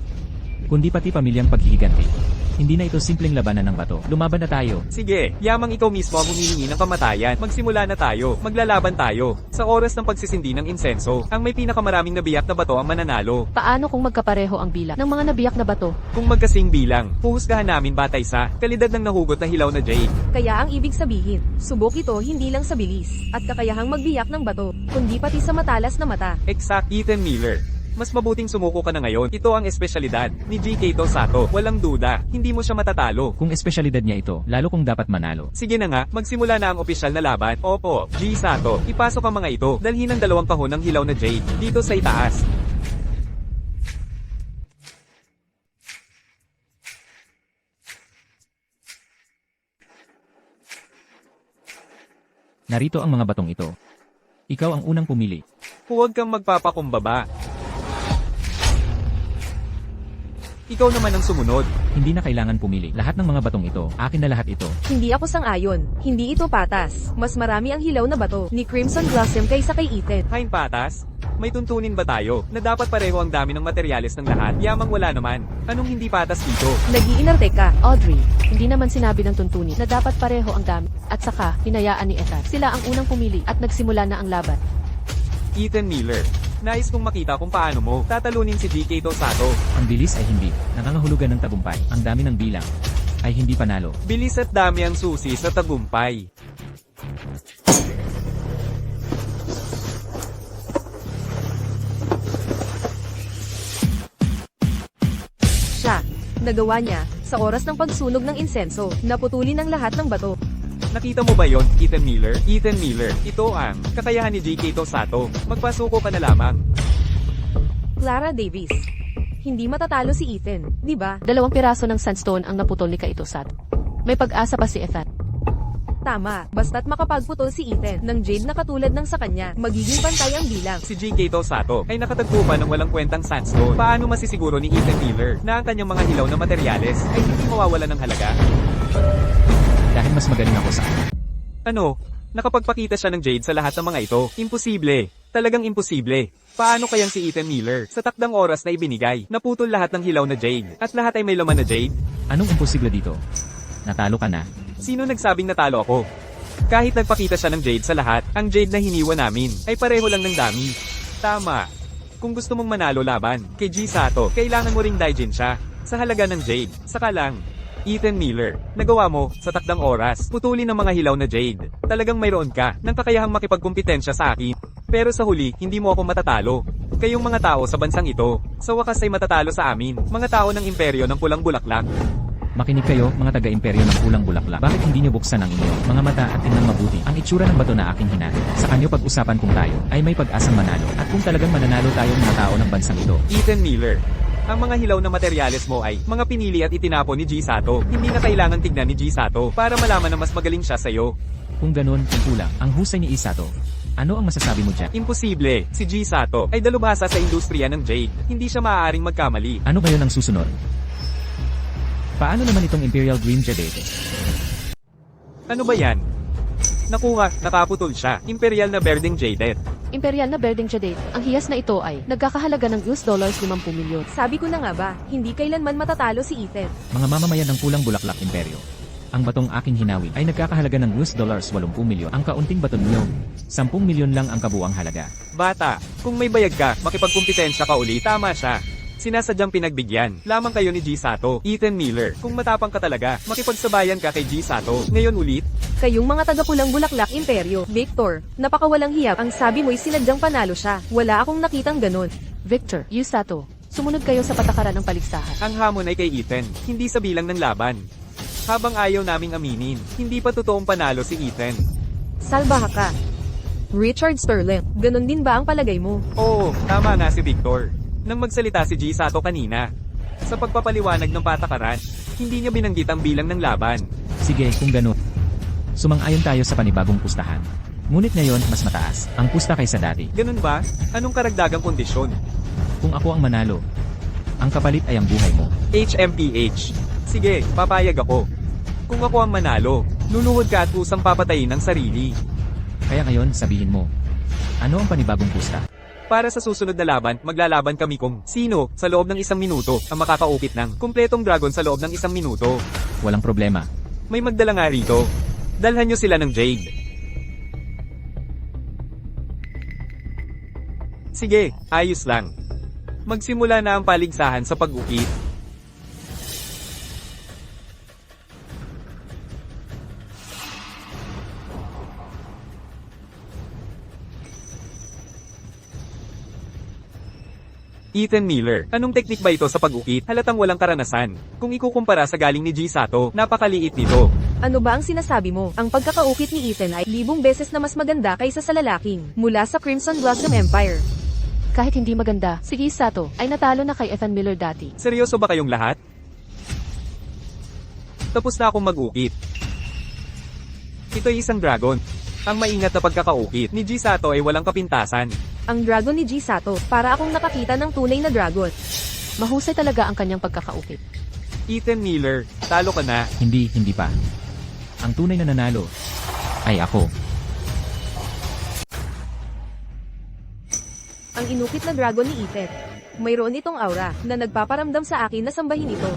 kundi pati pamilyang paghihiganti. Hindi na ito simpleng labanan ng bato. Lumaban na tayo. Sige, yamang ikaw mismo ang humihingi ng kamatayan. Magsimula na tayo. Maglalaban tayo. Sa oras ng pagsisindi ng insenso, ang may pinakamaraming nabiyak na bato ang mananalo. Paano kung magkapareho ang bilang ng mga nabiyak na bato? Kung magkasing bilang, huhusgahan namin batay sa kalidad ng nahugot na hilaw na jade. Kaya ang ibig sabihin, subok ito hindi lang sa bilis at kakayahang magbiyak ng bato, kundi pati sa matalas na mata. Exact, Ethan Miller. Mas mabuting sumuko ka na ngayon. Ito ang espesyalidad ni GK Tosato. Walang duda, hindi mo siya matatalo. Kung espesyalidad niya ito, lalo kung dapat manalo. Sige na nga, magsimula na ang opisyal na laban. Opo, G Sato, ipasok ang mga ito. Dalhin ang 2 kahon ng hilaw na jade dito sa itaas. Narito ang mga batong ito. Ikaw ang unang pumili. Huwag kang magpapakumbaba. Ikaw naman ang sumunod. Hindi na kailangan pumili. Lahat ng mga batong ito, akin na lahat ito. Hindi ako sang-ayon, hindi ito patas. Mas marami ang hilaw na bato ni Crimson Blossom kaysa kay Ethan. Hain patas? May tuntunin ba tayo na dapat pareho ang dami ng materyales ng lahat? Yamang wala naman. Anong hindi patas dito? Nag-iinarte ka. Audrey, hindi naman sinabi ng tuntunin na dapat pareho ang dami. At saka, hinayaan ni Ethan. Sila ang unang pumili at nagsimula na ang laban. Ethan Miller. Nais kong makita kung paano mo tatalunin si GK Tosato. Ang bilis ay hindi. Nangangahulugan ng tagumpay. Ang dami ng bilang ay hindi panalo. Bilis at dami ang susi sa tagumpay. Siya, nagawa niya, sa oras ng pagsunog ng insenso, naputulin ang lahat ng bato. Nakita mo ba yon, Ethan Miller? Ethan Miller, ito ang kakayahan ni GK Tosato. Magpasuko ka na lamang. Clara Davis. Hindi matatalo si Ethan, di ba? 2 piraso ng sandstone ang naputol ni Kaito Sato. May pag-asa pa si Ethan. Tama, basta't makapagputol si Ethan ng jade na katulad ng sa kanya, magiging pantay ang bilang. Si J.K. Tosato ay nakatagpo pa ng walang kwentang sandstone. Paano masisiguro ni Ethan Miller na ang kanyang mga hilaw na materyales ay hindi mawawala ng halaga? Dahil mas magaling ako sa kanya. Ano? Nakapagpakita siya ng jade sa lahat ng mga ito. Imposible. Talagang imposible. Paano kayang si Ethan Miller, sa takdang oras na ibinigay, naputol lahat ng hilaw na jade, at lahat ay may laman na jade? Anong imposible dito? Natalo ka na. Sino nagsabing natalo ako? Kahit nagpakita siya ng jade sa lahat, ang jade na hiniwa namin, ay pareho lang ng dami. Tama. Kung gusto mong manalo laban, kay G Sato, kailangan mo ring daijin siya, sa halaga ng jade, saka lang. Ethan Miller, nagawa mo, sa takdang oras, putulin ng mga hilaw na jade. Talagang mayroon ka, ng kakayahang makipagkumpetensya sa akin. Pero sa huli, hindi mo ako matatalo. Kayong mga tao sa bansang ito, sa wakas ay matatalo sa amin, mga tao ng imperyo ng pulang bulaklak. Makinig kayo, mga taga-imperyo ng pulang bulaklak. Bakit hindi niyo buksan ang inyong mga mata at tingnan mabuti ang itsura ng bato na aking hinahin? Sa kanyo pag-usapan kung tayo ay may pag-asang manalo at kung talagang mananalo tayong mga tao ng bansang ito. Ethan Miller, ang mga hilaw na materyales mo ay mga pinili at itinapon ni G Sato. Hindi na kailangan tignan ni G Sato para malaman na mas magaling siya sa'yo. Kung ganun, kung kulang ang husay ni Isato, ano ang masasabi mo dyan? Imposible, si G Sato ay dalubhasa sa industriya ng jade. Hindi siya maaaring magkamali. Ano ngayon ang susunod? Paano naman itong Imperial Green Jade? Ano ba yan? Nakuha, nakaputol siya. Imperial na berdeng jade. Imperial na Berding Jade. Ang hiyas na ito ay nagkakahalaga ng $50 milyon. Sabi ko na nga ba, hindi kailanman matatalo si Ethan. Mga mamamayan ng pulang bulaklak imperyo. Ang batong aking hinawi ay nagkakahalaga ng $80 milyon. Ang kaunting bato niyo, 10 milyon lang ang kabuang halaga. Bata, kung may bayag ka, makipagkumpetensya ka uli, tama siya. Sinasadyang pinagbigyan. Lamang kayo ni G Sato. Ethan Miller, kung matapang ka talaga, makipagsabayan ka kay G Sato. Ngayon ulit, Kayong mga taga-pulang bulaklak imperyo, Victor, napakawalang hiyap. Ang sabi mo'y sinadyang panalo siya. Wala akong nakitang ganun. Victor, Yusato, sumunod kayo sa patakaran ng paligsahan. ang hamon ay kay Ethan, hindi sa bilang ng laban. Habang ayaw naming aminin, hindi pa totoong panalo si Ethan. Salbaha ka. Richard Sterling, ganun din ba ang palagay mo? Oo, tama nga si Victor. Nang magsalita si G Sato kanina, sa pagpapaliwanag ng patakaran, hindi niya binanggit ang bilang ng laban. Sige, kung ganun. Sumang-ayon tayo sa panibagong pustahan. Ngunit ngayon, mas mataas ang pusta kaysa dati. Ganun ba? Anong karagdagang kondisyon? Kung ako ang manalo, ang kapalit ay ang buhay mo. HMPH. Sige, papayag ako. Kung ako ang manalo, luluhod ka at usang papatayin ng sarili. Kaya ngayon, sabihin mo, ano ang panibagong pusta? Para sa susunod na laban, maglalaban kami kung sino sa loob ng 1 minuto ang makakaukit ng kumpletong dragon sa loob ng 1 minuto. Walang problema. May magdala nga rito. Dalhan nyo sila ng jade. Sige, ayos lang. Magsimula na ang paligsahan sa pag-ukit. Ethan Miller, anong teknik ba ito sa pag-ukit? Halatang walang karanasan. Kung ikukumpara sa galing ni G Sato, napakaliit nito. Ano ba ang sinasabi mo? Ang pagkakaukit ni Ethan ay 1000 beses na mas maganda kaysa sa lalaking mula sa Crimson Blossom Empire. Kahit hindi maganda, si Yusato ay natalo na kay Ethan Miller dati. Seryoso ba kayong lahat? Tapos na akong mag-ukit. Ito ay isang dragon. Ang maingat na pagkakaukit ni G Sato ay walang kapintasan. Ang dragon ni G Sato, para akong nakakita ng tunay na dragon. Mahusay talaga ang kanyang pagkakaukit. Ethan Miller, talo ka na. Hindi pa. Ang tunay na nanalo ay ako. Ang inukit na dragon ni Ethan. Mayroon itong aura na nagpaparamdam sa akin na sambahin ito.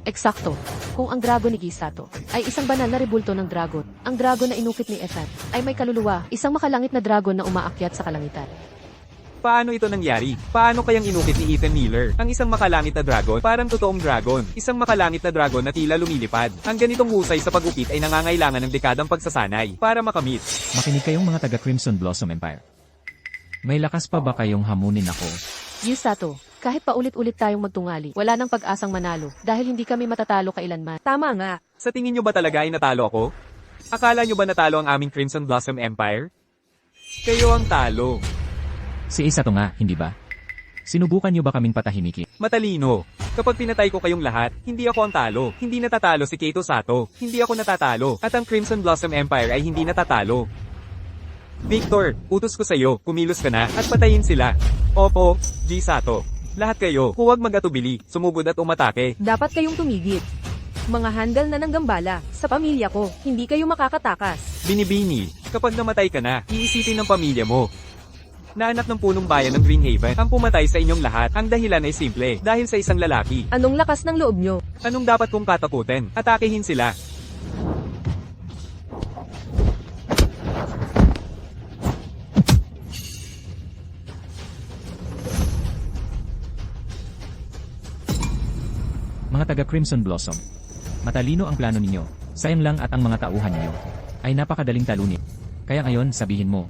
Eksakto. Kung ang dragon ni Gisato ay isang banal na rebulto ng dragon, ang dragon na inukit ni Ethan ay may kaluluwa, isang makalangit na dragon na umaakyat sa kalangitan. Paano ito nangyari? Paano kayang inukit ni Ethan Miller ang isang makalangit na dragon? Parang totoong dragon. Isang makalangit na dragon na tila lumilipad. Ang ganitong husay sa pag-ukit ay nangangailangan ng dekadang pagsasanay para makamit. Makinig kayong mga taga Crimson Blossom Empire. May lakas pa ba kayong hamunin ako? Yusato, kahit paulit-ulit tayong magtungali, wala nang pag-asang manalo dahil hindi kami matatalo kailanman. Tama nga. Sa tingin nyo ba talaga ay natalo ako? Akala nyo ba natalo ang aming Crimson Blossom Empire? Kayo ang talo. Si Isato nga, hindi ba? Sinubukan niyo ba kaming patahimikin? Matalino. Kapag pinatay ko kayong lahat, hindi ako ang talo. Hindi natatalo si Kaito Sato. Hindi ako natatalo. At ang Crimson Blossom Empire ay hindi natatalo. Victor, utos ko sa'yo, kumilos ka na, at patayin sila. Opo, G. Sato. Lahat kayo, huwag mag-atubili, sumugod at umatake. Dapat kayong tumigil. Mga handal na ng gambala, sa pamilya ko, hindi kayo makakatakas. Binibini, kapag namatay ka na, iisipin ng pamilya mo. Na anak ng punong bayan ng Greenhaven, ang pumatay sa inyong lahat. Ang dahilan ay simple, dahil sa isang lalaki. Anong lakas ng loob nyo? Anong dapat kong katakutin? Atakehin sila. Mga taga Crimson Blossom. Matalino ang plano ninyo. Sayang lang at ang mga tauhan ninyo ay napakadaling talunin. Kaya ngayon sabihin mo,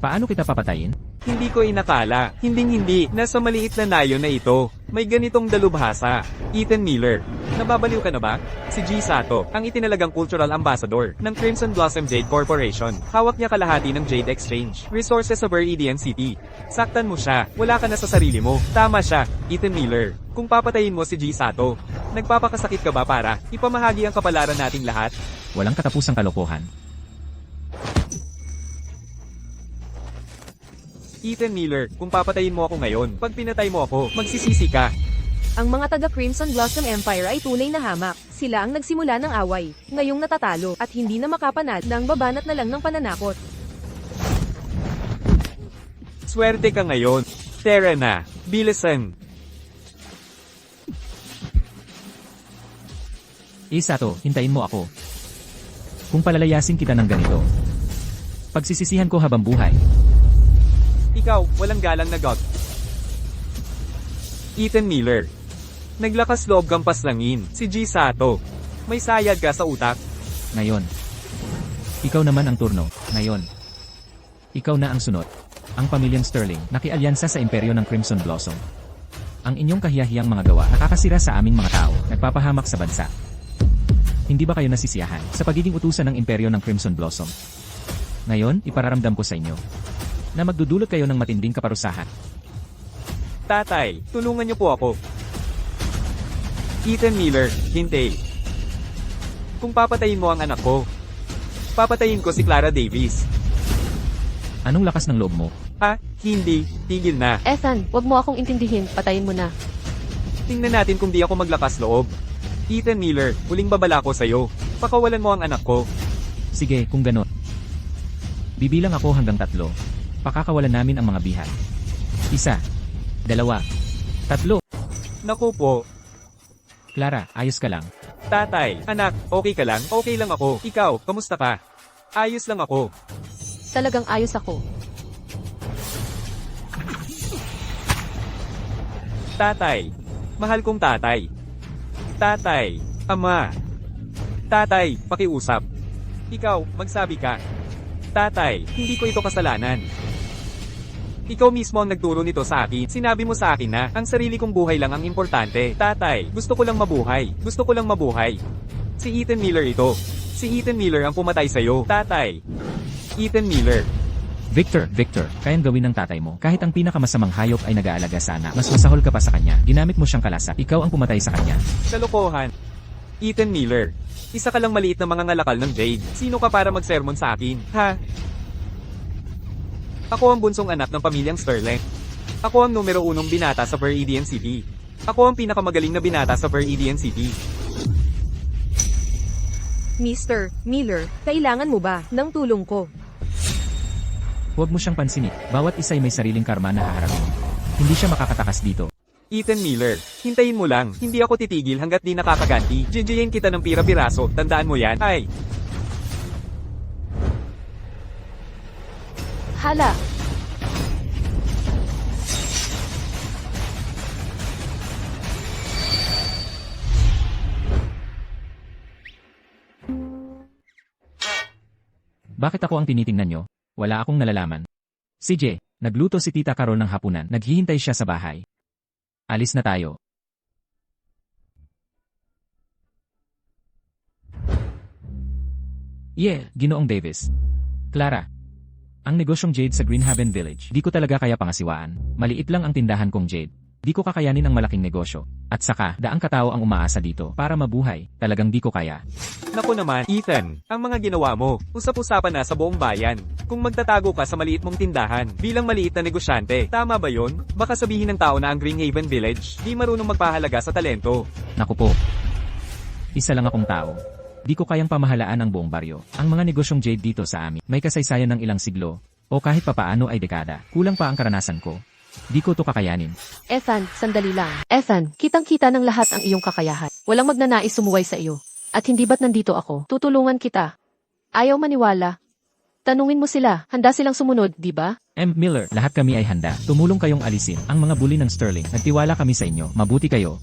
paano kita papatayin? Hindi ko inakala, hindi, nasa maliit na nayo na ito. May ganitong dalubhasa. Ethan Miller. Nababaliw ka na ba? Si G. Sato, ang itinalagang cultural ambassador ng Crimson Blossom Jade Corporation. Hawak niya kalahati ng Jade Exchange. Resources sa Viridian City. Saktan mo siya, wala ka na sa sarili mo. Tama siya, Ethan Miller. Kung papatayin mo si G. Sato, nagpapakasakit ka ba para ipamahagi ang kapalaran nating lahat? Walang katapusang kalokohan. Ethan Miller, kung papatayin mo ako ngayon, pag pinatay mo ako, magsisisi ka. Ang mga taga Crimson Blossom Empire ay tunay na hamak. Sila ang nagsimula ng away, ngayong natatalo, at hindi na makapanat ng babanat na lang ng pananakot. Swerte ka ngayon. Tara na, bilisan. Sato, hintayin mo ako. Kung palalayasin kita ng ganito, pagsisisihan ko habang buhay. Ikaw, walang galang na god. Ethan Miller. Naglakas loob kang paslangin, si G. Sato. May sayad ka sa utak. Ngayon. Ikaw naman ang turno. Ngayon. Ikaw na ang sunod. Ang pamilyang Sterling, nakialyansa sa imperyo ng Crimson Blossom. Ang inyong kahiyahiyang mga gawa, nakakasira sa aming mga tao, nagpapahamak sa bansa. Hindi ba kayo nasisiyahan sa pagiging utusan ng imperyo ng Crimson Blossom? Ngayon, ipararamdam ko sa inyo na magdudulot kayo ng matinding kaparusahan. Tatay, tulungan niyo po ako. Ethan Miller, hintay. Kung papatayin mo ang anak ko, papatayin ko si Clara Davis. Anong lakas ng loob mo? Ha? Hindi. Tigil na. Ethan, wag mo akong intindihin, patayin mo na. Tingnan natin kung di ako maglakas loob. Ethan Miller, huling babala ko sa'yo. Pakawalan mo ang anak ko. Sige, kung ganon. Bibilang ako hanggang 3. Pakakawalan namin ang mga bihan. 1, 2, 3. Naku po. Clara, ayos ka lang. Tatay, anak, okay ka lang? Okay lang ako. Ikaw, kamusta ka? Ayos lang ako. Talagang ayos ako. Tatay. Mahal kong tatay. Tatay. Ama. Tatay, pakiusap. Ikaw, magsabi ka. Tatay, hindi ko ito kasalanan. Ikaw mismo ang nagturo nito sa akin. Sinabi mo sa akin na, ang sarili kong buhay lang ang importante. Tatay, gusto ko lang mabuhay. Gusto ko lang mabuhay. Si Ethan Miller ito. Si Ethan Miller ang pumatay sa'yo. Tatay. Ethan Miller. Victor, kayang gawin ng tatay mo. Kahit ang pinakamasamang hayop ay nag-aalaga sana, mas masahol ka pa sa kanya. Ginamit mo siyang kalasa. Ikaw ang pumatay sa kanya. Kalokohan. Ethan Miller. Isa ka lang maliit na mga ngalakal ng Jade. Sino ka para magsermon sa akin? Ha? Ako ang bunsong anak ng pamilyang Sterling. Ako ang numero 1 binata sa Viridian City. Ako ang pinakamagaling na binata sa Viridian City. Mr. Miller, kailangan mo ba ng tulong ko? Huwag mo siyang pansinin. Bawat isa ay may sariling karma na haharapin. Hindi siya makakatakas dito. Ethan Miller, hintayin mo lang. Hindi ako titigil hanggat di nakakaganti. Jijiyin kita ng pira-piraso. Tandaan mo yan. Ay! Hala! Bakit ako ang tinitingnan nyo? Wala akong nalalaman. CJ, nagluto si Tita Carol ng hapunan. Naghihintay siya sa bahay. Alis na tayo. Yeah, Ginoong Davis. Clara. Ang negosyong Jade sa Greenhaven Village, di ko talaga kaya pangasiwaan. Maliit lang ang tindahan kong Jade. Di ko kakayanin ang malaking negosyo. At saka, daang katao ang umaasa dito para mabuhay. Talagang di ko kaya. Naku naman, Ethan, ang mga ginawa mo, usap-usapan na sa buong bayan. Kung magtatago ka sa maliit mong tindahan, bilang maliit na negosyante, tama ba yon? Baka sabihin ng tao na ang Greenhaven Village, di marunong magpahalaga sa talento. Naku po. Isa lang akong tao. Di ko kayang pamahalaan ang buong baryo. Ang mga negosyong Jade dito sa amin, may kasaysayan ng ilang siglo. O kahit papaano ay dekada. Kulang pa ang karanasan ko. Di ko to kakayanin. Ethan, sandali lang. Ethan, kitang-kita ng lahat ang iyong kakayahan. Walang magnanais sumuway sa iyo. At hindi ba't nandito ako? Tutulungan kita. Ayaw maniwala. Tanungin mo sila, handa silang sumunod, di ba? M. Miller, lahat kami ay handa. Tumulong kayong alisin ang mga bully ng Sterling. Nagtiwala kami sa inyo. Mabuti kayo.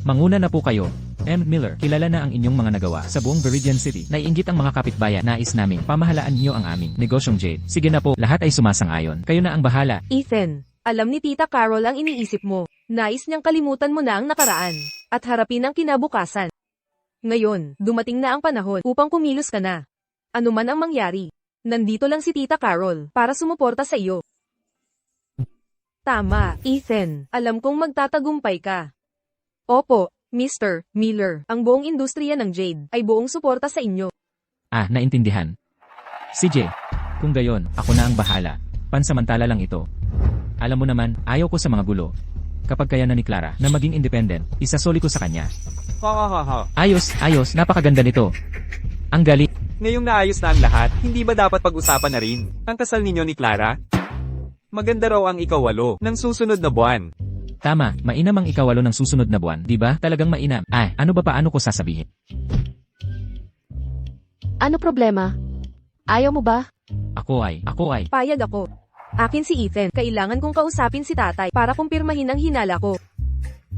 Manguna na po kayo. M. Miller, kilala na ang inyong mga nagawa sa buong Viridian City. Naiinggit ang mga kapitbayan. Nais namin pamahalaan niyo ang aming negosyong Jade. Sige na po, lahat ay sumasang-ayon. Kayo na ang bahala. Ethan, alam ni Tita Carol ang iniisip mo. Nais niyang kalimutan mo na ang nakaraan at harapin ang kinabukasan. Ngayon, dumating na ang panahon upang kumilos ka na. Ano man ang mangyari, nandito lang si Tita Carol para sumuporta sa iyo. Tama, Ethan. Alam kong magtatagumpay ka. Opo, Mr. Miller. Ang buong industriya ng Jade ay buong suporta sa inyo. Ah, naintindihan. CJ, kung gayon, ako na ang bahala. Pansamantala lang ito. Alam mo naman, ayaw ko sa mga gulo. Kapag kaya na ni Clara na maging independent, isasoli ko sa kanya. Ha. Ayos, napakaganda nito. Ang galing. Ngayong naayos na ang lahat, hindi ba dapat pag-usapan na rin ang kasal ninyo ni Clara? Maganda raw ang ikawalo ng susunod na buwan. Tama, mainam ang ikawalo ng susunod na buwan, di ba? Talagang mainam. Ano ba paano ko sasabihin? Ano problema? Ayaw mo ba? Ako ay. Payag ako. Akin si Ethan. Kailangan kong kausapin si tatay para kumpirmahin ang hinala ko.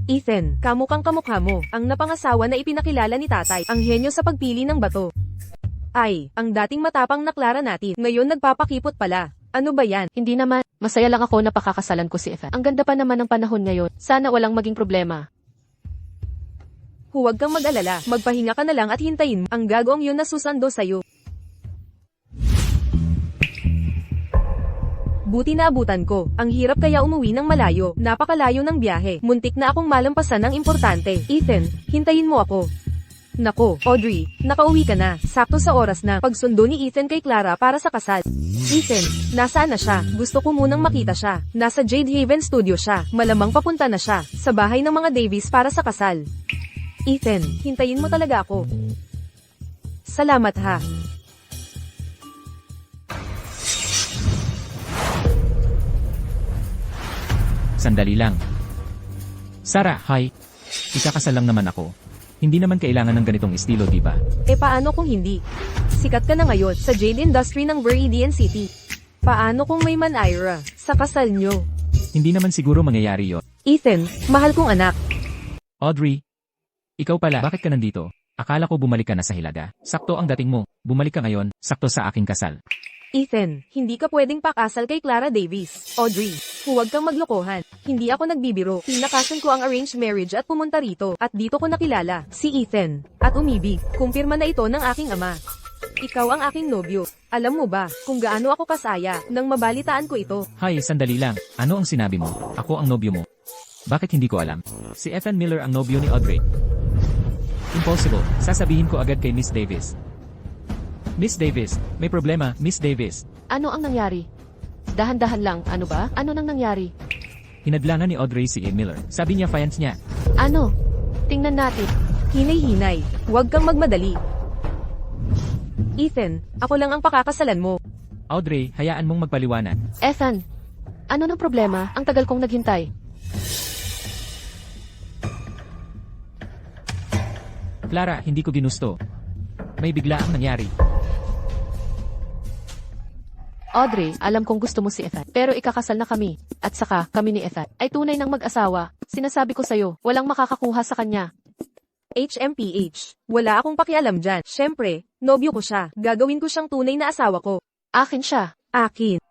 Ethan, kamukang kamukha mo, ang napangasawa na ipinakilala ni tatay, ang henyo sa pagpili ng bato. Ay, ang dating matapang na Clara natin, ngayon nagpapakipot pala. Ano ba yan? Hindi naman. Masaya lang ako na pakakasalan ko si Ethan. Ang ganda pa naman ng panahon ngayon. Sana walang maging problema. Huwag kang mag-alala, magpahinga ka na lang at hintayin mo ang gagawang yun na susando sa'yo. Buti na abutan ko. Ang hirap kaya umuwi ng malayo. Napakalayo ng biyahe. Muntik na akong malampasan ng importante. Ethan, hintayin mo ako. Nako, Audrey, nakauwi ka na. Sakto sa oras na pagsundo ni Ethan kay Clara para sa kasal. Ethan, nasaan na siya? Gusto ko munang makita siya. Nasa Jade Haven Studio siya. Malamang papunta na siya sa bahay ng mga Davis para sa kasal. Ethan, hintayin mo talaga ako. Salamat ha. Sandali lang. Sarah, hi. Ikakasal lang naman ako. Hindi naman kailangan ng ganitong estilo, di ba? Paano kung hindi? Sikat ka na ngayon sa Jade Industry ng Viridian City. Paano kung may Manira sa kasal nyo? Hindi naman siguro mangyayari yon. Ethan, mahal kong anak. Audrey, ikaw pala, bakit ka nandito? Akala ko bumalik ka na sa Hilaga. Sakto ang dating mo. Bumalik ka ngayon, sakto sa aking kasal. Ethan, hindi ka pwedeng pakasal kay Clara Davis. Audrey, huwag kang maglokohan. Hindi ako nagbibiro. Pinakasan ko ang arranged marriage at pumunta rito. At dito ko nakilala si Ethan. At umibig. Kumpirma na ito ng aking ama. Ikaw ang aking nobyo. Alam mo ba kung gaano ako kasaya nang mabalitaan ko ito? Hi, sandali lang. Ano ang sinabi mo? Ako ang nobyo mo. Bakit hindi ko alam? Si Ethan Miller ang nobyo ni Audrey. Impossible. Sasabihin ko agad kay Miss Davis. Miss Davis, may problema, Miss Davis. Ano ang nangyari? Dahan-dahan lang, ano ba? Ano nang nangyari? Hinadlangan ni Audrey si A. Miller. Sabi niya fiance niya. Ano? Tingnan natin. Hinay-hinay. Huwag kang magmadali. Ethan, ako lang ang pakakasalan mo. Audrey, hayaan mong magpaliwanag. Ethan, ano nang problema? Ang tagal kong naghintay. Clara, hindi ko ginusto. May bigla ang nangyari. Audrey, alam kong gusto mo si Ethan. Pero ikakasal na kami. At saka, kami ni Ethan ay tunay ng mag-asawa. Sinasabi ko sa'yo, walang makakakuha sa kanya. HMPH. Wala akong pakialam dyan. Siyempre, nobyo ko siya. Gagawin ko siyang tunay na asawa ko. Akin siya. Akin.